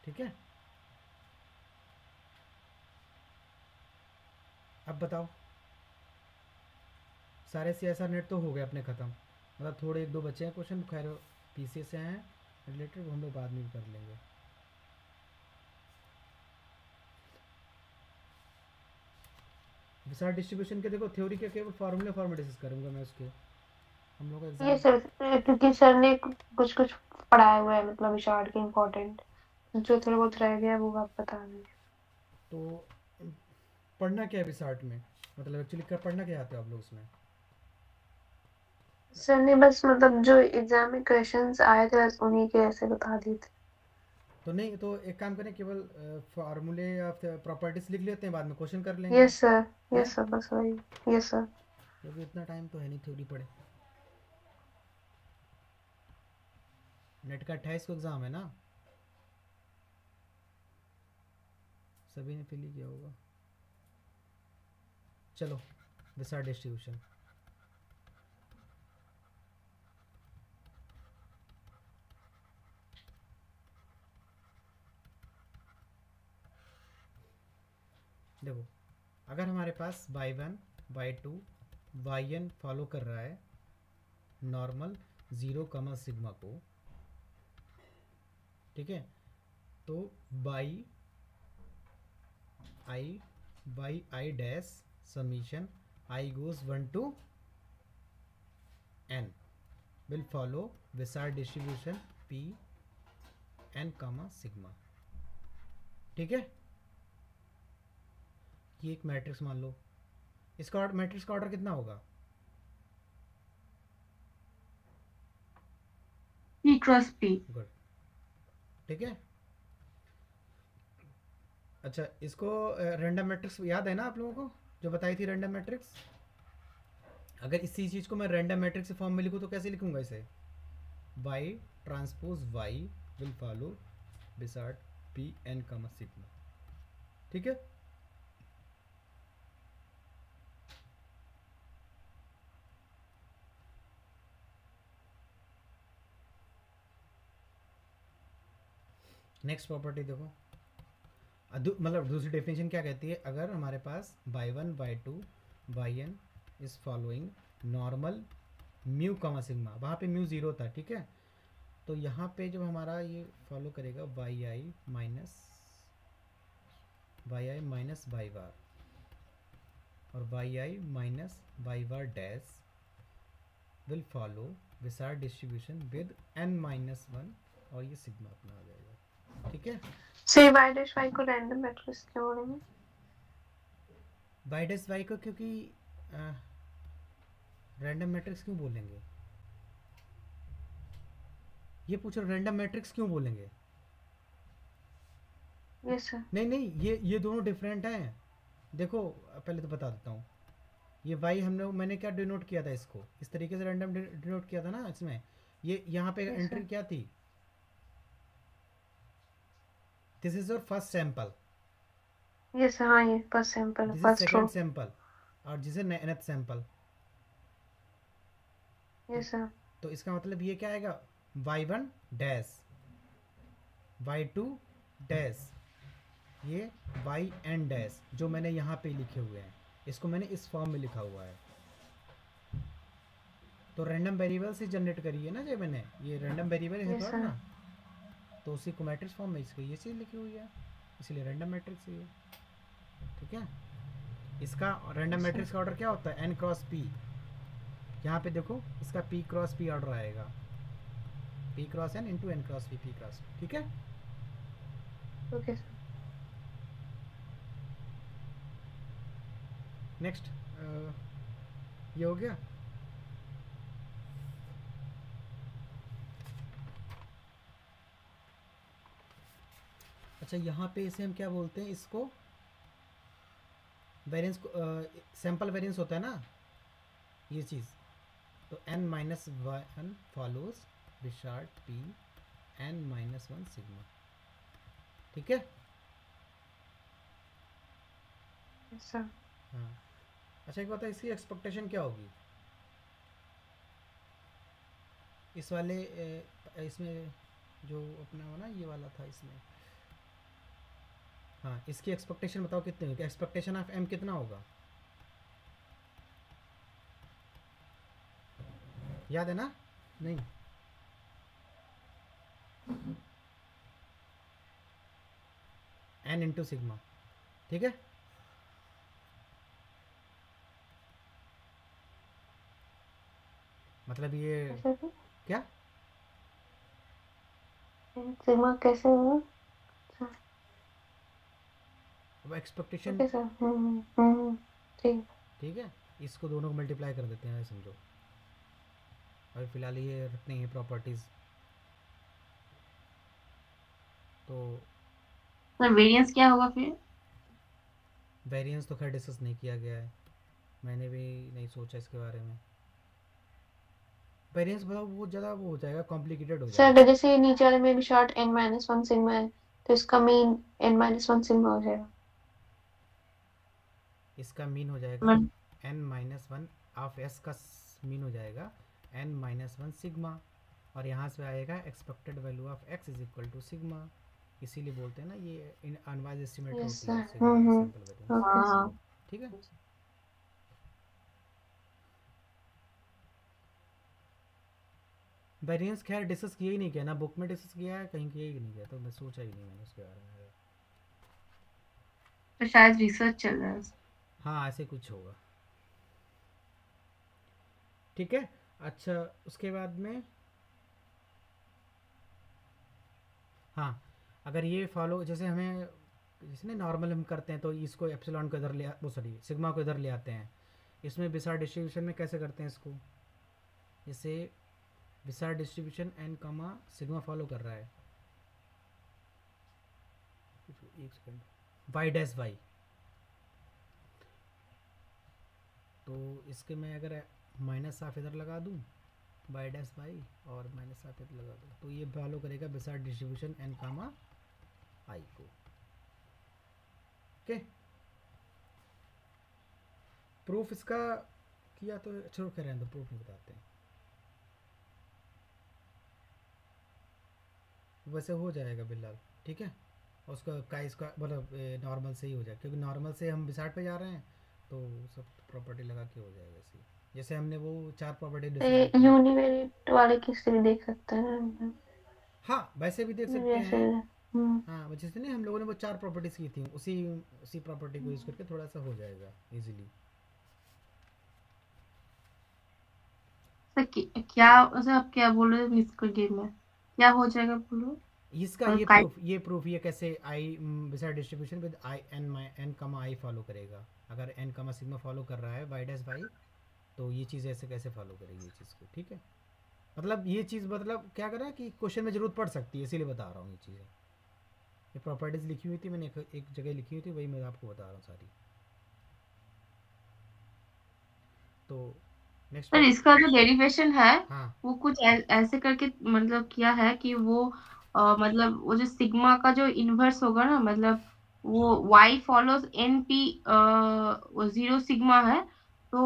ठीक है। अब बताओ, सारे CSR नेट तो हो गए अपने ख़त्म, मतलब थोड़े एक दो बचे हैं क्वेश्चन, खैर पीसीए से हैं रिलेटेड, वो हम लोग बाद में भी कर लेंगे। विसार डिस्ट्रीब्यूशन के देखो थ्योरी के केवल फार्मूले फॉर्म डिस्कस करूँगा मैं उसके, हम लोग का ये एग्जाम। सर, क्योंकि सर ने कुछ कुछ पढ़ाया हुआ है, मतलब विशार्ड के इम्पोर्टेंट, जो थोड़ा बहुत रह गया वो आप बता दें। तो पढ़ना क्या है विसार्ट में, मतलब एक्चुअली क्या पढ़ना क्या चाहते हो आप लोग उसमें? सर ने बस मतलब जो एग्जाम में क्वेश्चंस आए थे बस उन्हीं के ऐसे बता दिए थे। तो नहीं, तो एक काम करें, केवल फार्मूले या प्रॉपर्टीज लिख लेते हैं, बाद में क्वेश्चन कर लेंगे। यस सर, हैं, यस सर, बस वही। Yes sir. क्योंकि इतना टाइम तो है नहीं थ्योरी पढ़े। नेट का 28 को एग्ज़ाम है ना, सभी ने फिल ही किया होगा। चलो, विसार डिस्ट्रीब्यूशन। देखो, अगर हमारे पास y1 y2 yn फॉलो कर रहा है नॉर्मल 0 कमा सिग्मा को, ठीक है, तो y dash summation I goes 1 to n will follow विसार distribution p n comma sigma. ठीक है, ये एक मैट्रिक्स मान लो, इसका मैट्रिक्स का ऑर्डर कितना होगा? P cross P। गुड, ठीक है। अच्छा, इसको रैंडम मैट्रिक्स याद है ना आप लोगों को, जो बताई थी रैंडम मैट्रिक्स? अगर इसी चीज़ को मैं रैंडम मैट्रिक्स फॉर्म में लिखूँ तो कैसे लिखूँगा इसे? y transpose y will follow Wishart p n comma sigma. ठीक है, नेक्स्ट प्रॉपर्टी देखो, मतलब दूसरी डेफिनेशन क्या कहती है? अगर हमारे पास y1 y2 yn is following normal mu कमा सिग्मा, वहाँ पे म्यू 0 था, ठीक है, तो यहाँ पे जब हमारा ये फॉलो करेगा yi माइनस y बार और yi minus y bar dash will follow विसार डिस्ट्रीब्यूशन विद n माइनस 1 और ये सिग्मा अपना आ जाएगा। ठीक है, सर y डैश y को रैंडम मैट्रिक्स क्यों बोलेंगे? y डैश y को क्योंकि रैंडम मैट्रिक्स क्यों बोलेंगे? ये पूछो, रैंडम मैट्रिक्स क्यों बोलेंगे? Yes sir. नहीं नहीं, ये दोनों डिफरेंट हैं। देखो, पहले तो बता देता हूँ, ये y मैंने क्या डिनोट किया था, इसको इस तरीके से रैंडम डिनोट किया था ना इसमें। ये यहाँ पे Yes, एंट्री sir. क्या थी? This is your first sample, yes sir, हाँ ये first sample, this is first row. Second sample, और जिसे nth सैंपल। Yes sir. तो इसका मतलब ये क्या आएगा? y1 डैश y2 डैश ये yn डैश, जो मैंने यहाँ पे लिखे हुए हैं, इसको मैंने इस फॉर्म में लिखा हुआ है। तो रैंडम वेरिएबल से जनरेट करी है ना, जो मैंने ये रैंडम वेरिएबल है Yes, तो sir. ना, तो उसी को मैट्रिक्स फॉर्म में इसको ये चीज़ लिखी हुई है, इसलिए रैंडम मैट्रिक्स है। ठीक है, इसका रैंडम मैट्रिक्स का ऑर्डर क्या होता है? n cross p। यहाँ पे देखो, इसका p क्रॉस p ऑर्डर आएगा, p cross n into n cross p, p cross p। ठीक है, Okay, sir. नेक्स्ट ये हो गया। अच्छा, यहाँ पे इसे हम क्या बोलते हैं? इसको वेरिएंस को, सैंपल वेरिएंस होता है ना ये चीज़, तो n minus 1 follows Wishart p n minus 1 sigma. ठीक है, Yes, sir. हाँ। अच्छा, एक बात है, इसकी एक्सपेक्टेशन क्या होगी? इस वाले इसमें जो अपना हो ना, ये वाला था इसमें, हाँ, इसकी एक्सपेक्टेशन बताओ कितनी होगी? एक्सपेक्टेशन ऑफ m कितना होगा? याद है ना? नहीं, n इंटू सिग्मा। ठीक है, मतलब ये कैसे थे? क्या सिग्मा कैसे हुआ? अब एक्सपेक्टेशन, ओके सर। ठीक। ठीक है, इसको दोनों को मल्टीप्लाई कर देते हैं समझो। अभी फ़िलहाल ये रखते हैं प्रॉपर्टीज़। तो सर वेरिएंस क्या होगा फिर? वेरिएंस तो खैर डिस्कस नहीं किया गया है, मैंने भी नहीं सोचा इसके बारे में। वेरिएंस बहुत ज़्यादा वो हो जाएगा, कॉम्प्लिकेटेड हो सर जाएगा। अगर जैसे ये नीचे वाले में भी शॉर्ट n-1 सिग्मा है तो इसका मीन n-1 सिग्मा हो जाएगा। इसका मीन हो जाएगा मन- n-1 ऑफ s का मीन हो जाएगा n-1 सिग्मा, और यहाँ से आएगा expected value of x is equal to sigma. इसीलिए बोलते हैं ना ये इन अनवाइज एस्टिमेट यस होती है सर। सिग्मा की सैंपल वेरिएंस। Okay sir. हाँ ठीक है, वेरिएंस खैर डिस्कस किया ही नहीं किया ना, बुक में डिस्कस किया है कहीं किया ही नहीं गया, तो मैं सोचा ही नहीं मैंने उसके बारे में। तो शायद रिसर्च चल रहा है। हाँ ऐसे कुछ होगा। ठीक है, अच्छा उसके बाद में हाँ, अगर ये फॉलो जैसे हमें जैसे ना नॉर्मल हम करते हैं तो इसको एप्सिलॉन को इधर ले वो सॉरी सिग्मा को इधर ले आते हैं। इसमें बिसार डिस्ट्रीब्यूशन में कैसे करते हैं इसको, जैसे बिसार distribution N comma sigma follow कर रहा है, एक सेकंड, वाई डैश वाई, तो इसके मैं अगर माइनस हाफ इधर लगा दूँ वाई डैश वाई और माइनस हाफ इधर लगा दूँ, तो ये फॉलो करेगा बिसार डिस्ट्रीब्यूशन एन कामा आई को। ओके, प्रूफ इसका किया तो छोड़ कर रहे हैं, तो प्रूफ नहीं बताते हैं, वैसे हो जाएगा बिल्लाल। ठीक है, और उसका का इसका मतलब नॉर्मल से ही हो जाएगा, क्योंकि नॉर्मल से हम बिसाट पे जा रहे हैं तो सब प्रॉपर्टी लगा के हो जाएगा ऐसे ही। जैसे हमने वो 4 प्रॉपर्टी डिस्कस की। यूनिवेरिएट वाले किससे भी देख सकते हैं। हाँ वैसे भी देख सकते जैसे हैं। हाँ जैसे नहीं हम लोगों ने वो 4 प्रॉपर्टीज़ की थी, उसी उसी प्रॉपर्टी को यूज़ करके थोड़ा सा हो जाएगा इजीली। सर क्या सर आप क्या बोल रहे हो? मिस कर गेम में क्या हो जाएगा बोलो? इसका और ये प्रूफ ये कैसे आई बिसार डिस्ट्रीब्यूशन विद आई एन कमा आई फॉलो करेगा। अगर एन कमा सिग्मा फॉलो कर रहा है वाई डैश वाई, तो ये चीज़ ऐसे कैसे फॉलो करेगी ये चीज़ को। ठीक है, मतलब ये चीज़ मतलब क्या करें कि क्वेश्चन में ज़रूरत पड़ सकती है, इसीलिए बता रहा हूँ ये चीज़ें। ये प्रॉपर्टीज़ लिखी हुई थी मैंने, एक जगह लिखी हुई थी, वही मैं आपको बता रहा हूँ सारी। तो नेक्स्ट सर इसका जो डेरिवेशन है हाँ वो कुछ ऐसे करके मतलब किया है कि वो मतलब वो जो सिग्मा का जो इन्वर्स होगा ना, मतलब वो y follows N p 0 sigma है, तो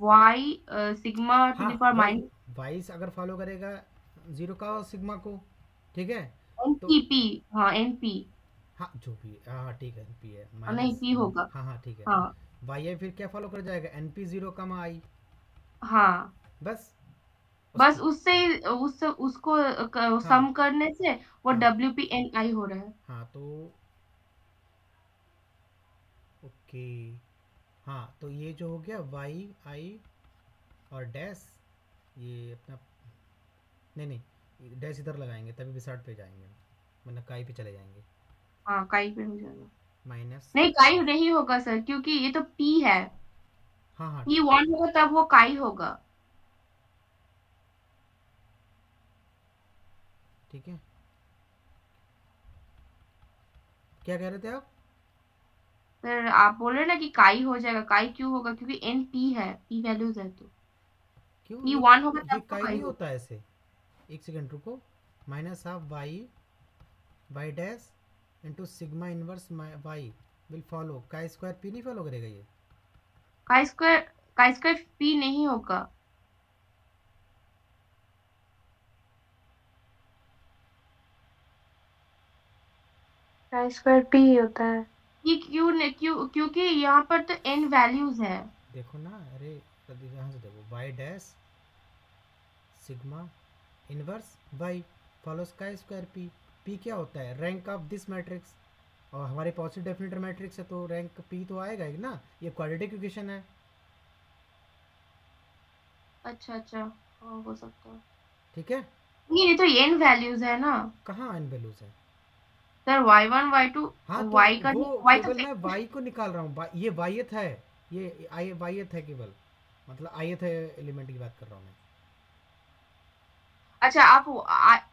y सिग्मा टू हाँ द पावर वही माइनस वाइस अगर फॉलो करेगा ज़ीरो का सिग्मा को, ठीक है, एन तो पी पी। हाँ एन पी, हाँ जो भी हाँ ठीक है एन पी है नहीं माइनस, पी होगा। हाँ हाँ ठीक है, हाँ वाई आई फिर क्या फॉलो कर जाएगा एन पी ज़ीरो का आई, हाँ, बस बस उसको उससे उसको हाँ सम करने से वो हाँ डब्ल्यू पी एन आई हो रहा है। हाँ तो ओके, हाँ तो ये जो हो गया वाई आई और डैश, ये अपना नहीं नहीं डैश इधर लगाएंगे तभी बिसाट पे जाएंगे, वरना काई पे चले जाएंगे। हाँ काई पे हो जाएगा। माइनस नहीं काई नहीं होगा सर, क्योंकि ये तो पी है। हाँ हाँ पी वन होगा तब वो काई होगा। ठीक है, क्या कह रहे थे आप? सर आप बोल रहे हैं ना कि काई हो जाएगा, काई क्यों होगा? क्योंकि एन पी है, पी वैल्यूज है, तो क्यों पी वन होगा ये तब तो काई काई नहीं होगा। होता ऐसे, एक सेकंड रुको, minus half y y dash into sigma inverse y will follow chi square p नहीं फॉलो करेगा ये। काई स्क्वायर पी नहीं होगा। काई स्क्वायर पी होता है। ये क्यों नहीं? क्योंकि यहाँ पर तो एन वैल्यूज है। देखो ना, अरे यहाँ से देखो y dash sigma inverse y follows chi square p, p क्या होता है रैंक ऑफ दिस मैट्रिक्स, और हमारे पॉजिटिव डेफिनेटर मैट्रिक्स है तो रैंक पी तो आएगा ही ना, ये क्वाड्रेटिक इक्वेशन है। अच्छा अच्छा। हाँ, हो सकता है। ठीक है। ये तो n वैल्यूज है ना कहाँ एन वैल्यूज है? सर, y1 y2 हाँ तो y का वो y तो केवल मैं y को निकाल रहा हूँ, ये yth है, ये आई yth है केवल, मतलब ith एलिमेंट की बात कर रहा हूँ मैं। अच्छा, आप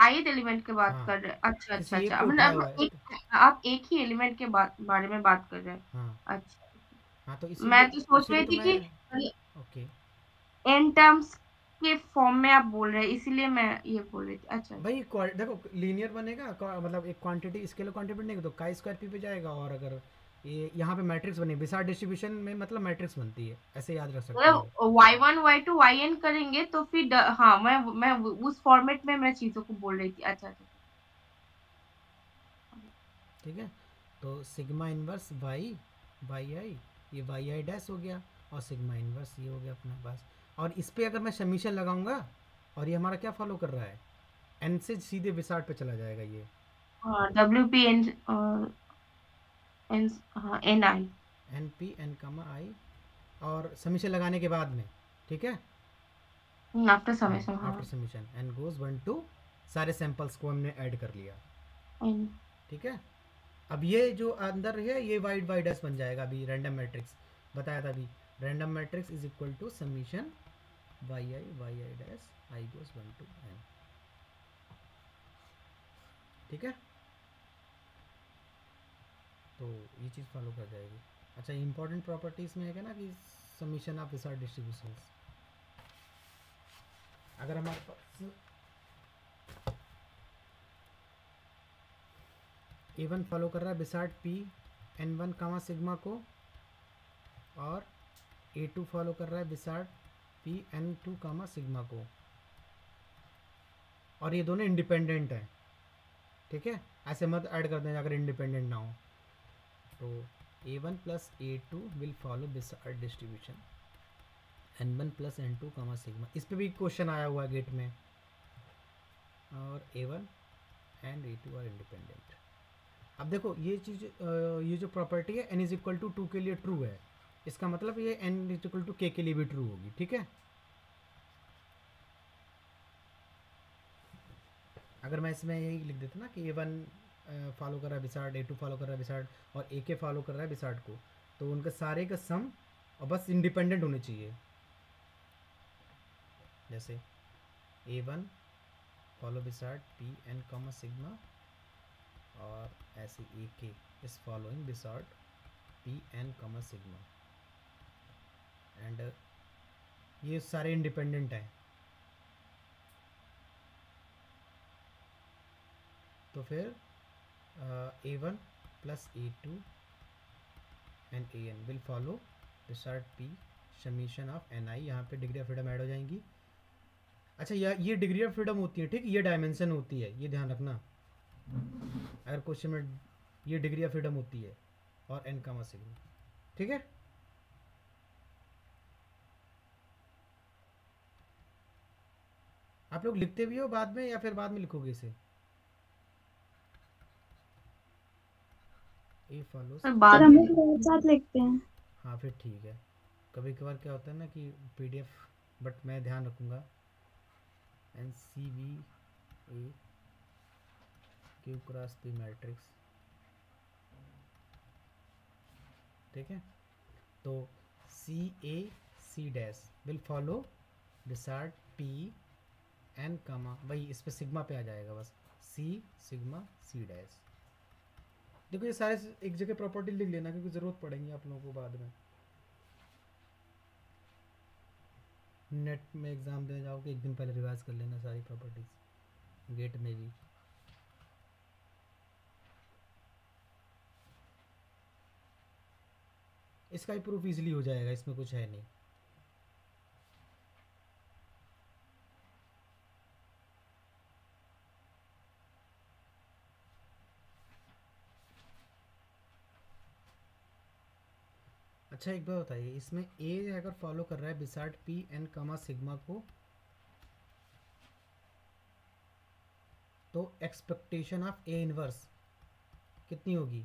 ith एलिमेंट की बात हाँ, कर रहे हैं। अच्छा अच्छा किसी एक अच्छा, को उठाया हुआ मतलब है। आप एक ही एलिमेंट के बारे में बात कर रहे हैं। हाँ अच्छा, हाँ, तो मैं इसीलिए तो सोच इसीलिए रही तो थी मैं, कि ओके। n टर्म्स के फॉर्म में आप बोल रहे हैं, इसीलिए मैं ये बोल रही थी। अच्छा अच्छा। भाई देखो लीनियर बनेगा, मतलब एक क्वांटिटी स्केलर क्वांटिटी बनेगी तो काई स्क्वायर पी पे जाएगा, और अगर ये यहाँ पे मैट्रिक्स बनेगी, बिसार डिस्ट्रीब्यूशन में मतलब मैट्रिक्स बनती है, ऐसे याद रख सकते हो। मतलब y1 y2 yn करेंगे तो फिर हाँ, मैं उस फॉर्मेट में मैं चीजों को बोल रही थी। अच्छा अच्छा। ठीक है, तो सिग्मा इनवर्स वाई वाई आई, ये वाई आई डैश हो गया, और सिग्मा इनवर्स ये हो गया अपने पास। और इस पर अगर मैं समीशन लगाऊंगा, और ये हमारा क्या फॉलो कर रहा है, एन से सीधे विसार्ट पे चला जाएगा ये, हाँ, WPN एन, हाँ NI एन पी एन कमा आई, और समीशन लगाने के बाद में, ठीक है। आफ्टर हाँ, समेशन। हाँ, after summation n goes 1 to, सारे सैंपल्स को हमने ऐड कर लिया, N। ठीक है। अब ये जो अंदर है ये वाइड वाइड एस बन जाएगा, अभी रैंडम मैट्रिक्स बताया था अभी, random matrix is equal to summation y i dash i goes 1 to n, ठीक है। तो ये चीज़ फॉलो कर जाएगी। अच्छा, इंपॉर्टेंट प्रॉपर्टीज़ में है ना कि समीशन ऑफ विसार्ड डिस्ट्रीब्यूशंस, अगर हमारे पास A1 फॉलो कर रहा है बिसार्ड पी N1 कामा सिग्मा को, और A2 फॉलो कर रहा है बिसार्ड पी N2 कामा सिग्मा को, और ये दोनों इंडिपेंडेंट हैं, ठीक है। ऐसे मत ऐड कर दें अगर इंडिपेंडेंट ना हो। तो A1 plus A2 will follow Wishart distribution N1 plus N2 comma sigma, इस पर भी क्वेश्चन आया हुआ है गेट में, और A1 and A2 are independent. अब देखो ये चीज़, ये जो प्रॉपर्टी है n इज इक्वल टू 2 के लिए ट्रू है, इसका मतलब ये n is equal to k के लिए भी ट्रू होगी, ठीक है। अगर मैं इसमें यही लिख देता ना कि A1 फॉलो कर रहा है बिसार्ड, A2 फॉलो कर रहा है बिसार्ड, और AK फॉलो कर रहा है बिसार्ड को, तो उनका सारे का सम और बस इंडिपेंडेंट होने चाहिए। जैसे A1 follow Wishart P N comma sigma, और ऐसे AK is following Wishart P N comma sigma, and ये सारे इंडिपेंडेंट हैं। तो फिर A1 plus A2 and AN will follow Wishart P summation of NI, यहाँ पे डिग्री ऑफ फ्रीडम ऐड हो जाएंगी। अच्छा, ये डिग्री ऑफ फ्रीडम होती है, ठीक, ये डायमेंशन होती है, ये ध्यान रखना, अगर क्वेश्चन में ये डिग्री ऑफ फ्रीडम होती है, और n कामा सिग्मा, ठीक है। आप लोग लिखते भी हो बाद में या फिर बाद में लिखोगे इसे? ए फॉलोस, सर, सर बाद हम में। लोग एक साथ लिखते हैं। हाँ फिर ठीक है। कभी कभार क्या होता है ना कि PDF, बट मैं ध्यान रखूँगा, NCVA Q cross P matrix, ठीक है। तो C dash will follow Wishart P N comma, वही इस पर सिग्मा पे आ जाएगा बस, C सिग्मा C डैश। देखो ये सारे एक जगह प्रॉपर्टी लिख लेना, क्योंकि ज़रूरत पड़ेंगी आप लोगों को बाद में, नेट में एग्ज़ाम देने जाओगे एक दिन पहले रिवाइज कर लेना सारी प्रॉपर्टीज़, गेट में भी। इसका भी प्रूफ इजीली हो जाएगा, इसमें कुछ है नहीं। अच्छा एक बात बताइए, इसमें ए अगर फॉलो कर रहा है बिसार्ड पी एन कमा सिग्मा को, तो एक्सपेक्टेशन ऑफ ए इनवर्स कितनी होगी?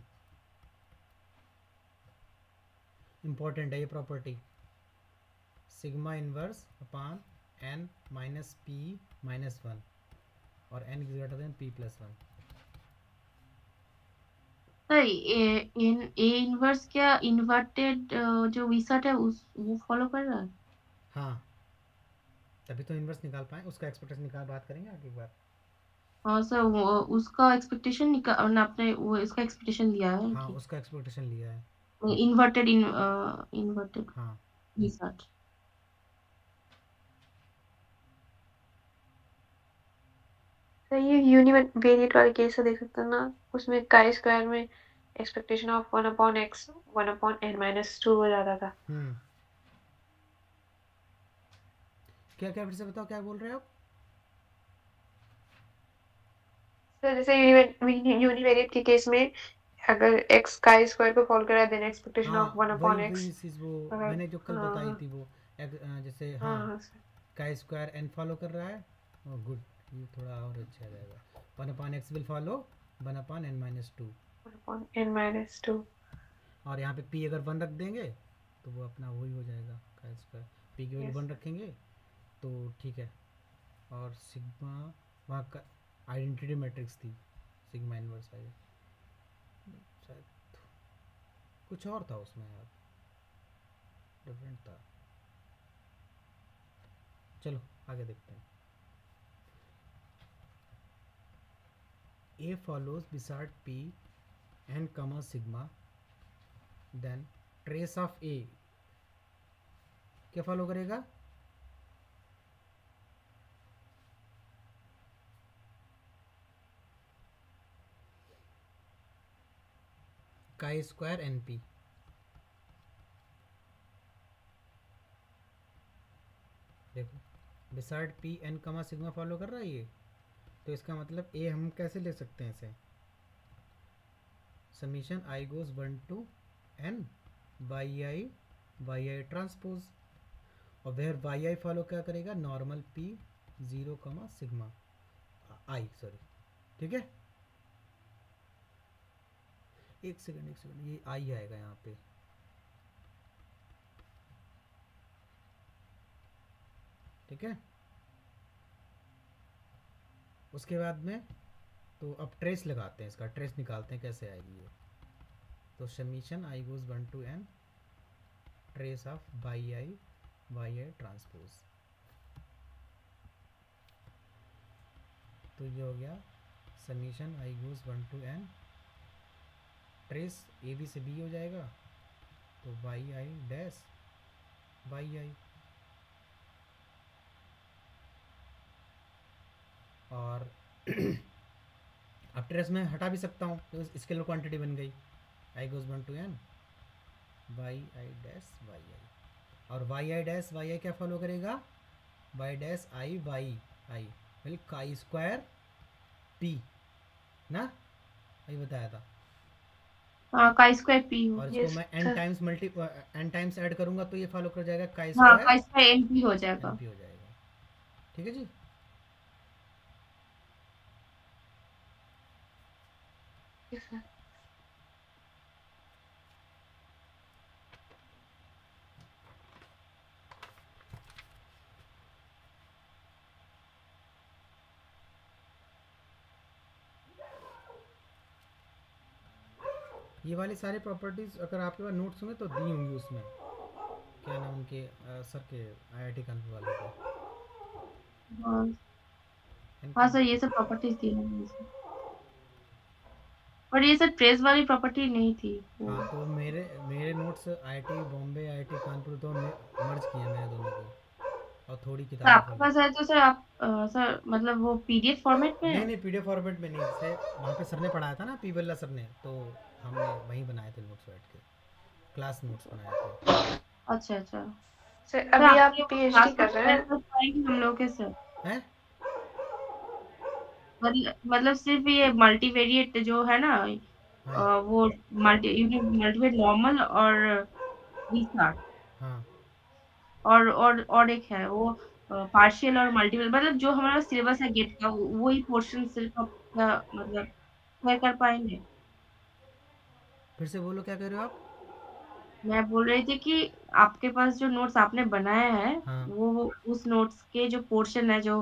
इंपॉर्टेंट है ये property, sigma inverse upon n minus p minus one और n is greater than p plus one. Sir A inverse क्या इन्वर्टेड जो विसर्ट है वो फॉलो कर रहा है? हाँ, तभी तो इन्वर्स निकाल पाए, उसका एक्सपेक्टेशन निकाल, बात करेंगे आगे एक बार। हाँ सर, वो उसका एक्सपेक्टेशन निकाल आपने वो इसका एक्सपेक्टेशन लिया है हाँ, कि उसका एक्सपेक्टेशन लिया है। इन्वर्टेड हाँ, विसर्ट। तो ये यूनिवेरिएट वाले केस से देख सकते हैं ना, उसमें काई स्क्वायर में एक्सपेक्टेशन ऑफ 1/x 1/n-2 हो जाता था। क्या क्या फिर से बताओ, क्या बोल रहे हो आप? तो जैसे यूनिवेरिएट के केस में अगर x काई स्क्वायर को फॉलो कर रहा है देन एक्सपेक्टेशन हाँ, ऑफ वही 1/x। चीज़ वो अगर मैंने जो कल बताई हाँ थी वो जैसे हाँ हाँ, हाँ सर, काई स्क्वायर एन फॉलो कर रहा है, गुड, ये थोड़ा और अच्छा रहेगा। 1/x will follow 1/n-2 1/n-2। और यहाँ पे p अगर 1 रख देंगे तो वो अपना वही हो जाएगा, काई स्क्वायर p की वैल्यू 1 रखेंगे तो ठीक है। और सिग्मा वहाँ का आइडेंटिटी मैट्रिक्स थी, सिग्मा इनवर्स आई, शायद कुछ और था उसमें यार, डिफरेंट था। चलो आगे देखते हैं। A follows beside P and comma sigma, then trace of A क्या फॉलो करेगा? Chi square N p. देखो बिसाइड p n comma sigma follow कर रहा है ये, तो इसका मतलब ए हम कैसे ले सकते हैं इसे, summation i goes 1 to n y i transpose, और वेयर वाई आई फॉलो क्या करेगा, नॉर्मल पी 0 कमा सिग्मा आई, सॉरी, ठीक है। एक सेकंड ये आई आएगा यहाँ पे, ठीक है। उसके बाद में तो अब ट्रेस लगाते हैं, इसका ट्रेस निकालते हैं कैसे आएगी ये। तो summation i goes 1 to n trace of Y i transpose, तो ये हो गया summation i goes 1 to n trace A B से बी हो जाएगा, तो y i dash y i, और अब ट्रेस में हटा भी सकता हूँ, तो स्केलर क्वांटिटी बन गई, i goes 1 to n y i dash y i, और y i dash y i क्या फॉलो करेगा, y dash i y i मतलब काई स्क्वायर पी ना, वही बताया था। हाँ, काई स्क्वायर पी हो। और इसको Yes, मैं sir. n टाइम्स ऐड करूंगा तो ये फॉलो कर जाएगा काई हाँ, स्क्वायर काई स्क्वायर एन पी हो जाएगा। एन पी हो जाएगा, ठीक है जी। Yes, sir. ये वाली सारी प्रॉपर्टीज़ अगर आपके पास नोट्स होंगे तो दी होंगी उसमें, क्या नाम उनके सर के IIT कानपुर वाले के। हाँ हाँ सर, ये सब प्रॉपर्टीज थी ना इसमें। और ये सर ट्रेस वाली प्रॉपर्टी नहीं थी वो। हाँ, तो मेरे notes IIT Bombay IIT Kanpur तो मर्ज किए हैं मैंने दोनों को, और थोड़ी सर किताबें आपके फॉलो। पास है तो सर आप सर मतलब वो पीडीएफ फॉर्मेट में है? नहीं PDF फॉर्मेट में नहीं, जैसे वहाँ पे सर ने पढ़ाया था ना, पी बिरला सर ने, तो हमने वहीं बनाए थे नोट्स बैठ के, क्लास नोट्स बनाए थे। अच्छा अच्छा। सर सर अभी आप आपके क्लास PhD कर रहे हैं? में पाएंगे हम लोग के सर, हैं? मतलब सिर्फ ये मल्टीवेरिएट जो है ना, हाँ वो मल्टीवेरिएट नॉर्मल और रीस्टार्ट, हाँ और एक है वो पार्शियल और मल्टीपल, मतलब जो हमारा सिलेबस है गेट का वही पोर्शन सिर्फ आप मतलब क्लियर कर पाएंगे। फिर से बोलो क्या कह रहे हो आप? मैं बोल रही थी कि आपके पास जो नोट्स आपने बनाया है हाँ वो उस नोट्स के जो पोर्शन है जो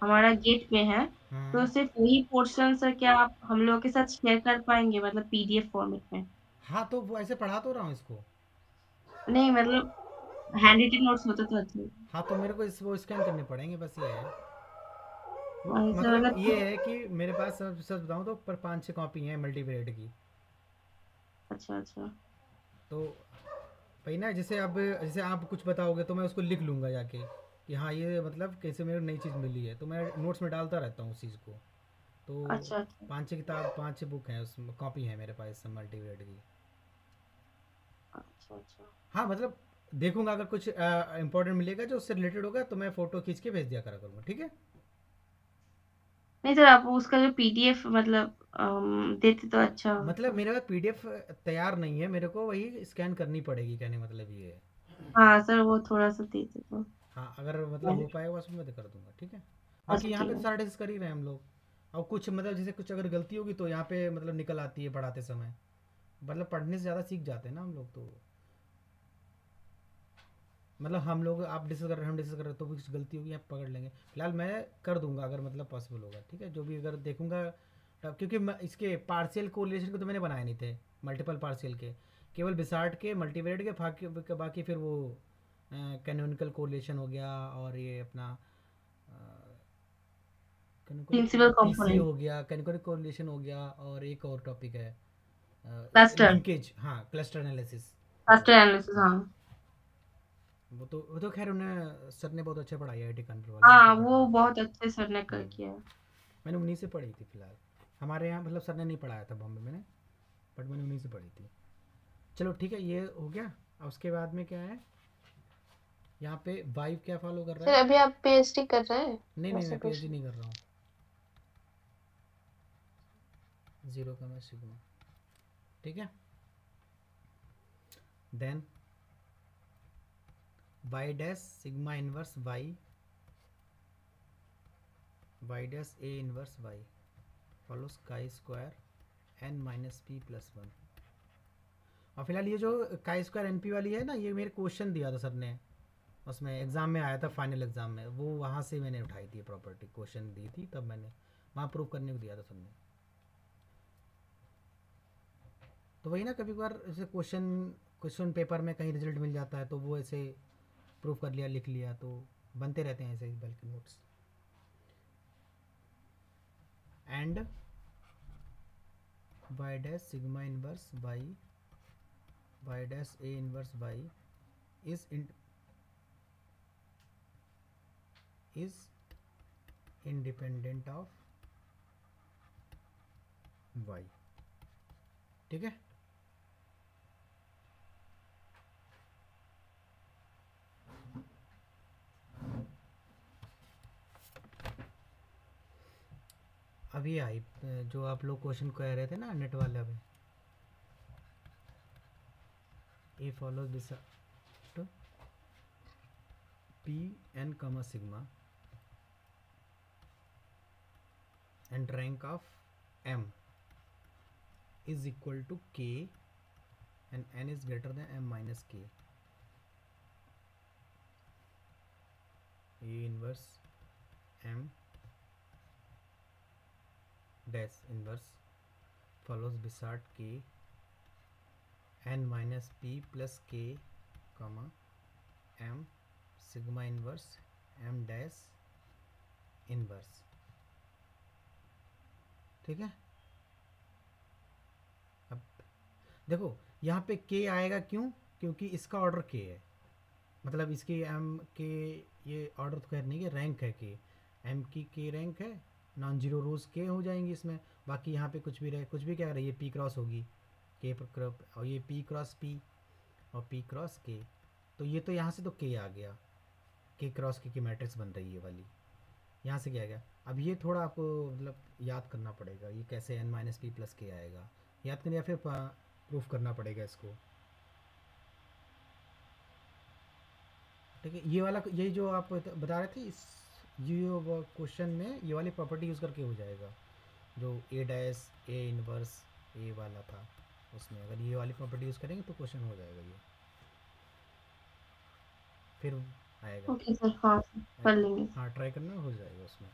हमारा गेट में है, तो हाँ सिर्फ वही पोर्शन है, क्या आप हम लोग के साथ शेयर कर पाएंगे, मतलब पीडीएफ फॉर्मेट में? हाँ, तो वो ऐसे पढ़ा तो रहा हूँ इसको। नहीं मतलब हैंड रिटन नोट्स होते तो अच्छे। हाँ, तो मेरे को इस वो स्कैन करने पड़ेंगे, बस ये है। सर मतलब अगर ये है कि मेरे पास सब सच बताऊँ तो पर 5-6 कॉपी हैं मल्टीवेरिएट की। अच्छा अच्छा। तो वही ना, जैसे अब जैसे आप कुछ बताओगे तो मैं उसको लिख लूँगा जाके कि हाँ ये मतलब कैसे मेरे को नई चीज़ मिली है, तो मैं नोट्स में डालता रहता हूँ उस चीज़ को। तो अच्छा अच्छा। 5-6 किताब 5-6 बुक हैं, उसमें कॉपी है मेरे पास सब मल्टीवेरिएट की। अच्छा अच्छा। हाँ मतलब देखूंगा, अगर कुछ इंपॉर्टेंट मिलेगा जो उससे रिलेटेड होगा तो मैं फ़ोटो खींच के भेज दिया करा करूँगा, ठीक है। नहीं सर, आप उसका जो पीडीएफ मतलब देते तो अच्छा मतलब होता। मेरे पास पीडीएफ तैयार नहीं है, मेरे को वही स्कैन करनी पड़ेगी, कहने का मतलब ये है। हाँ सर, वो थोड़ा सा देते तो। हाँ, अगर मतलब हो पाएगा बस मैं तो कर दूंगा, ठीक है। बाकी अच्छा यहाँ ठीक पे तो है। सारा डिस्कस कर ही रहे हैं हम लोग। और कुछ मतलब जैसे कुछ अगर गलती होगी तो यहाँ पे मतलब निकल आती है पढ़ाते समय। मतलब पढ़ने से ज़्यादा सीख जाते हैं ना हम लोग तो। मतलब हम लोग आप डिस्कस कर रहे हैं, हम डिस्कस कर रहे हैं, तो भी कुछ गलती होगी आप पकड़ लेंगे। फिलहाल मैं कर दूंगा अगर मतलब पॉसिबल होगा, ठीक है, जो भी अगर देखूंगा तब। क्योंकि इसके पार्शियल कोरिलेशन को तो मैंने बनाए नहीं थे, मल्टीपल पार्शियल के, केवल बिसार्ट के मल्टीवेरिएट के बाकी फिर वो कैनोनिकल कोरिलेशन हो गया, और ये अपना प्रिंसिपल पीसी कंपोनेंट। हो गया, कैनोनिकल कोरिलेशन हो गया, और एक और टॉपिक है क्लस्टर। लिंकेज, हाँ क्लस्टर एनालिसिस क्लस्टर मतलब। एनालिसिस, हाँ। वो तो खैर उन्हें सर ने बहुत अच्छा पढ़ाया, आई टी कानपुर वाले उनसे हाँ, पढ़ा वो है। बहुत अच्छे सर ने कर किया है। मैंने उन्हीं से पढ़ी थी फिलहाल। हमारे यहाँ मतलब सर ने नहीं पढ़ाया था बॉम्बे में, बट मैंने उन्हीं से पढ़ी थी। चलो ठीक है, ये हो गया। अब उसके बाद में क्या है, यहाँ पे वाइव क्या फॉलो कर रहा सर है। अभी आप पीएचडी कर रहे हैं? नहीं नहीं, ऐसा मैं कुछ? पीएचडी नहीं कर रहा हूँ। जीरो का मैं सिग्मा, ठीक है। Then y dash sigma inverse y dash A inverse y follows chi square n minus p plus one. और फिलहाल ये जो काई स्क्वायर एन पी वाली है ना, ये मेरे क्वेश्चन दिया था सर ने, उसमें एग्ज़ाम में आया था, फाइनल एग्ज़ाम में, वो वहाँ से मैंने उठाई थी प्रॉपर्टी, क्वेश्चन दी थी तब मैंने वहाँ प्रूव करने को दिया था सर ने। तो वही ना, कभी कभार जैसे क्वेश्चन पेपर में कहीं रिजल्ट मिल जाता है तो वो ऐसे प्रूव कर लिया, लिख लिया, तो बनते रहते हैं ऐसे ही बल्कि notes. And y dash sigma inverse y dash A inverse y is independent of y, ठीक है। अभी आई जो आप लोग क्वेश्चन कह रहे थे ना नेट वाले पे, A follows this p n comma sigma and rank of M is equal to k and n is greater than m minus k. A inverse m dash inverse follows beside k n minus p plus k comma m sigma inverse m dash inverse, ठीक है। अब देखो यहाँ पे k आएगा, क्यों, क्योंकि इसका ऑर्डर k है, मतलब इसकी एम के, ये ऑर्डर तो खैर नहीं है, रैंक है के, एम की के रैंक है, नॉन जीरो रोज के हो जाएंगी इसमें। बाकी यहाँ पे कुछ भी रहे, कुछ भी क्या रही है, पी क्रॉस होगी के पर, और ये पी क्रॉस पी और पी क्रॉस के, तो ये तो यहाँ से तो के आ गया, के क्रॉस के की मैट्रिक्स बन रही है वाली, यहाँ से क्या आ गया। अब ये थोड़ा आपको मतलब याद करना पड़ेगा, ये कैसे एन माइनस पी प्लस के आएगा, याद करना या फिर प्रूफ करना पड़ेगा इसको, ठीक है। ये वाला यही जो आप बता रहे थे, इस ये क्वेश्चन में ये वाली प्रॉपर्टी यूज़ करके हो जाएगा, जो ए डैश ए इनवर्स ए वाला था, उसमें अगर ये वाली प्रॉपर्टी यूज़ करेंगे तो क्वेश्चन हो जाएगा ये। फिर आएगा। ओके सर, हाँ सर, कर लेंगे। हाँ ट्राई करना, हो जाएगा उसमें।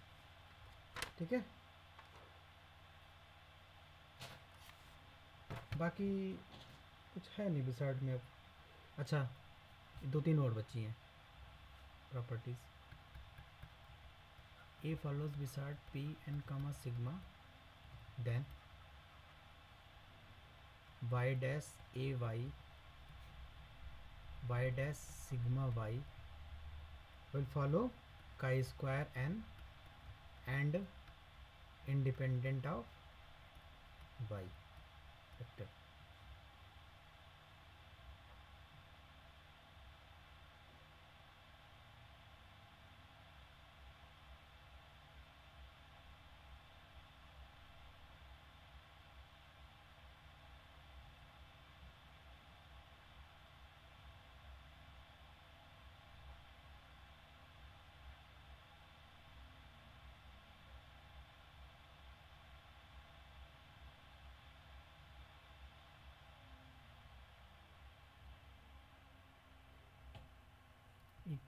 ठीक है, बाकी कुछ है नहीं विजार्ड में अब। अच्छा 2-3 और बची हैं properties. A follows Wishart p n comma sigma then y dash A y dash sigma y will follow chi square n and independent of y vector।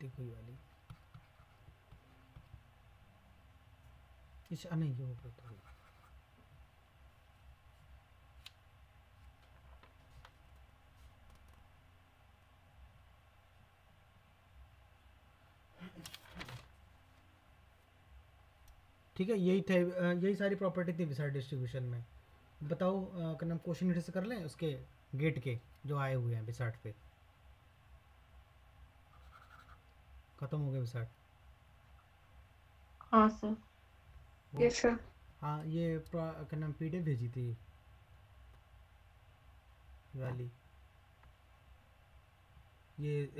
देखो ये वाली नहीं ये होगा तो ठीक है। यही थे, यही सारी प्रॉपर्टी थी विसार्ड डिस्ट्रीब्यूशन में। बताओ क्या नाम, क्वेश्चन फिर से कर लें उसके गेट के जो आए हुए हैं विसार्ड पे। खत्म हो गए विसार्ड? हाँ सर। Yes sir. हाँ ये क्या नाम पीडीएफ भेजी थी वाली, ये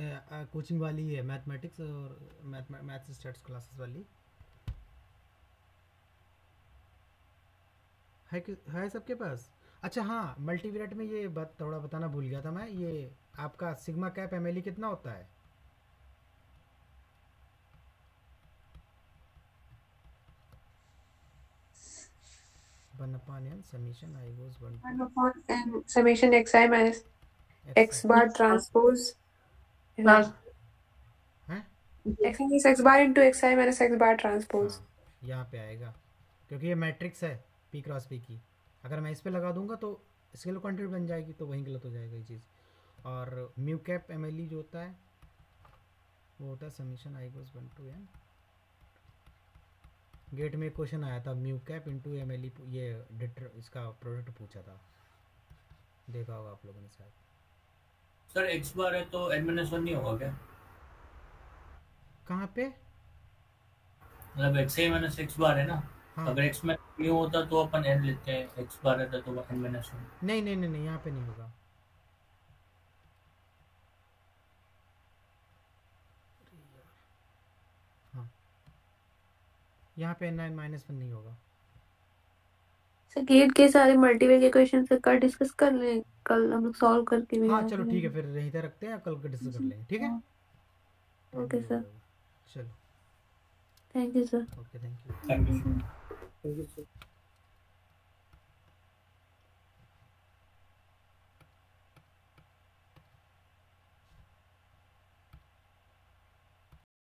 कोचिंग वाली है, मैथमेटिक्स और मैथ्स स्टैट्स क्लासेस वाली है कि है सबके पास? अच्छा हाँ, मल्टीवेरिएट में ये बात थोड़ा बताना भूल गया था मैं, ये आपका सिग्मा कैप एमएलई कितना होता है? One upon n summation i goes 1 upon n summation xi minus x bar transpose plus हैं? x minus x bar into xi minus x bar transpose। हाँ यहाँ पे आएगा क्योंकि ये मैट्रिक्स है पी क्रॉस पी की। अगर मैं इस पे लगा दूंगा तो स्केलर क्वांटिटी बन जाएगी, तो वहीं गलत हो जाएगा ये चीज़। और म्यू कैप एमएलई जो होता है वो होता है summation i goes 1 to n। GATE में क्वेश्चन आया था म्यू कैप इंटू एमएलई, ये इसका प्रोडक्ट पूछा था, देखा होगा आप लोगों ने शायद। सर एक्स बार है तो n - 1 नहीं होगा क्या? कहाँ पे? मतलब x a - x बार है ना। हाँ। अगर x में न्यू होता तो अपन n लेते हैं, x बार रहता तो n - 1। नहीं नहीं नहीं नहीं, यहाँ पे नहीं होगा। हाँ यहाँ पे n-1 नहीं होगा। सर गेट के सारे मल्टीवेरिएट के क्वेश्चन से कल डिस्कस कर लें, कल हम लोग सॉल्व करके भी हाँ चलो ठीक है, फिर यहीं तक रखते हैं, कल को डिस्कस कर लेंगे। ठीक है, ओके सर, चलो thank you sir. Okay, thank you. Thank you.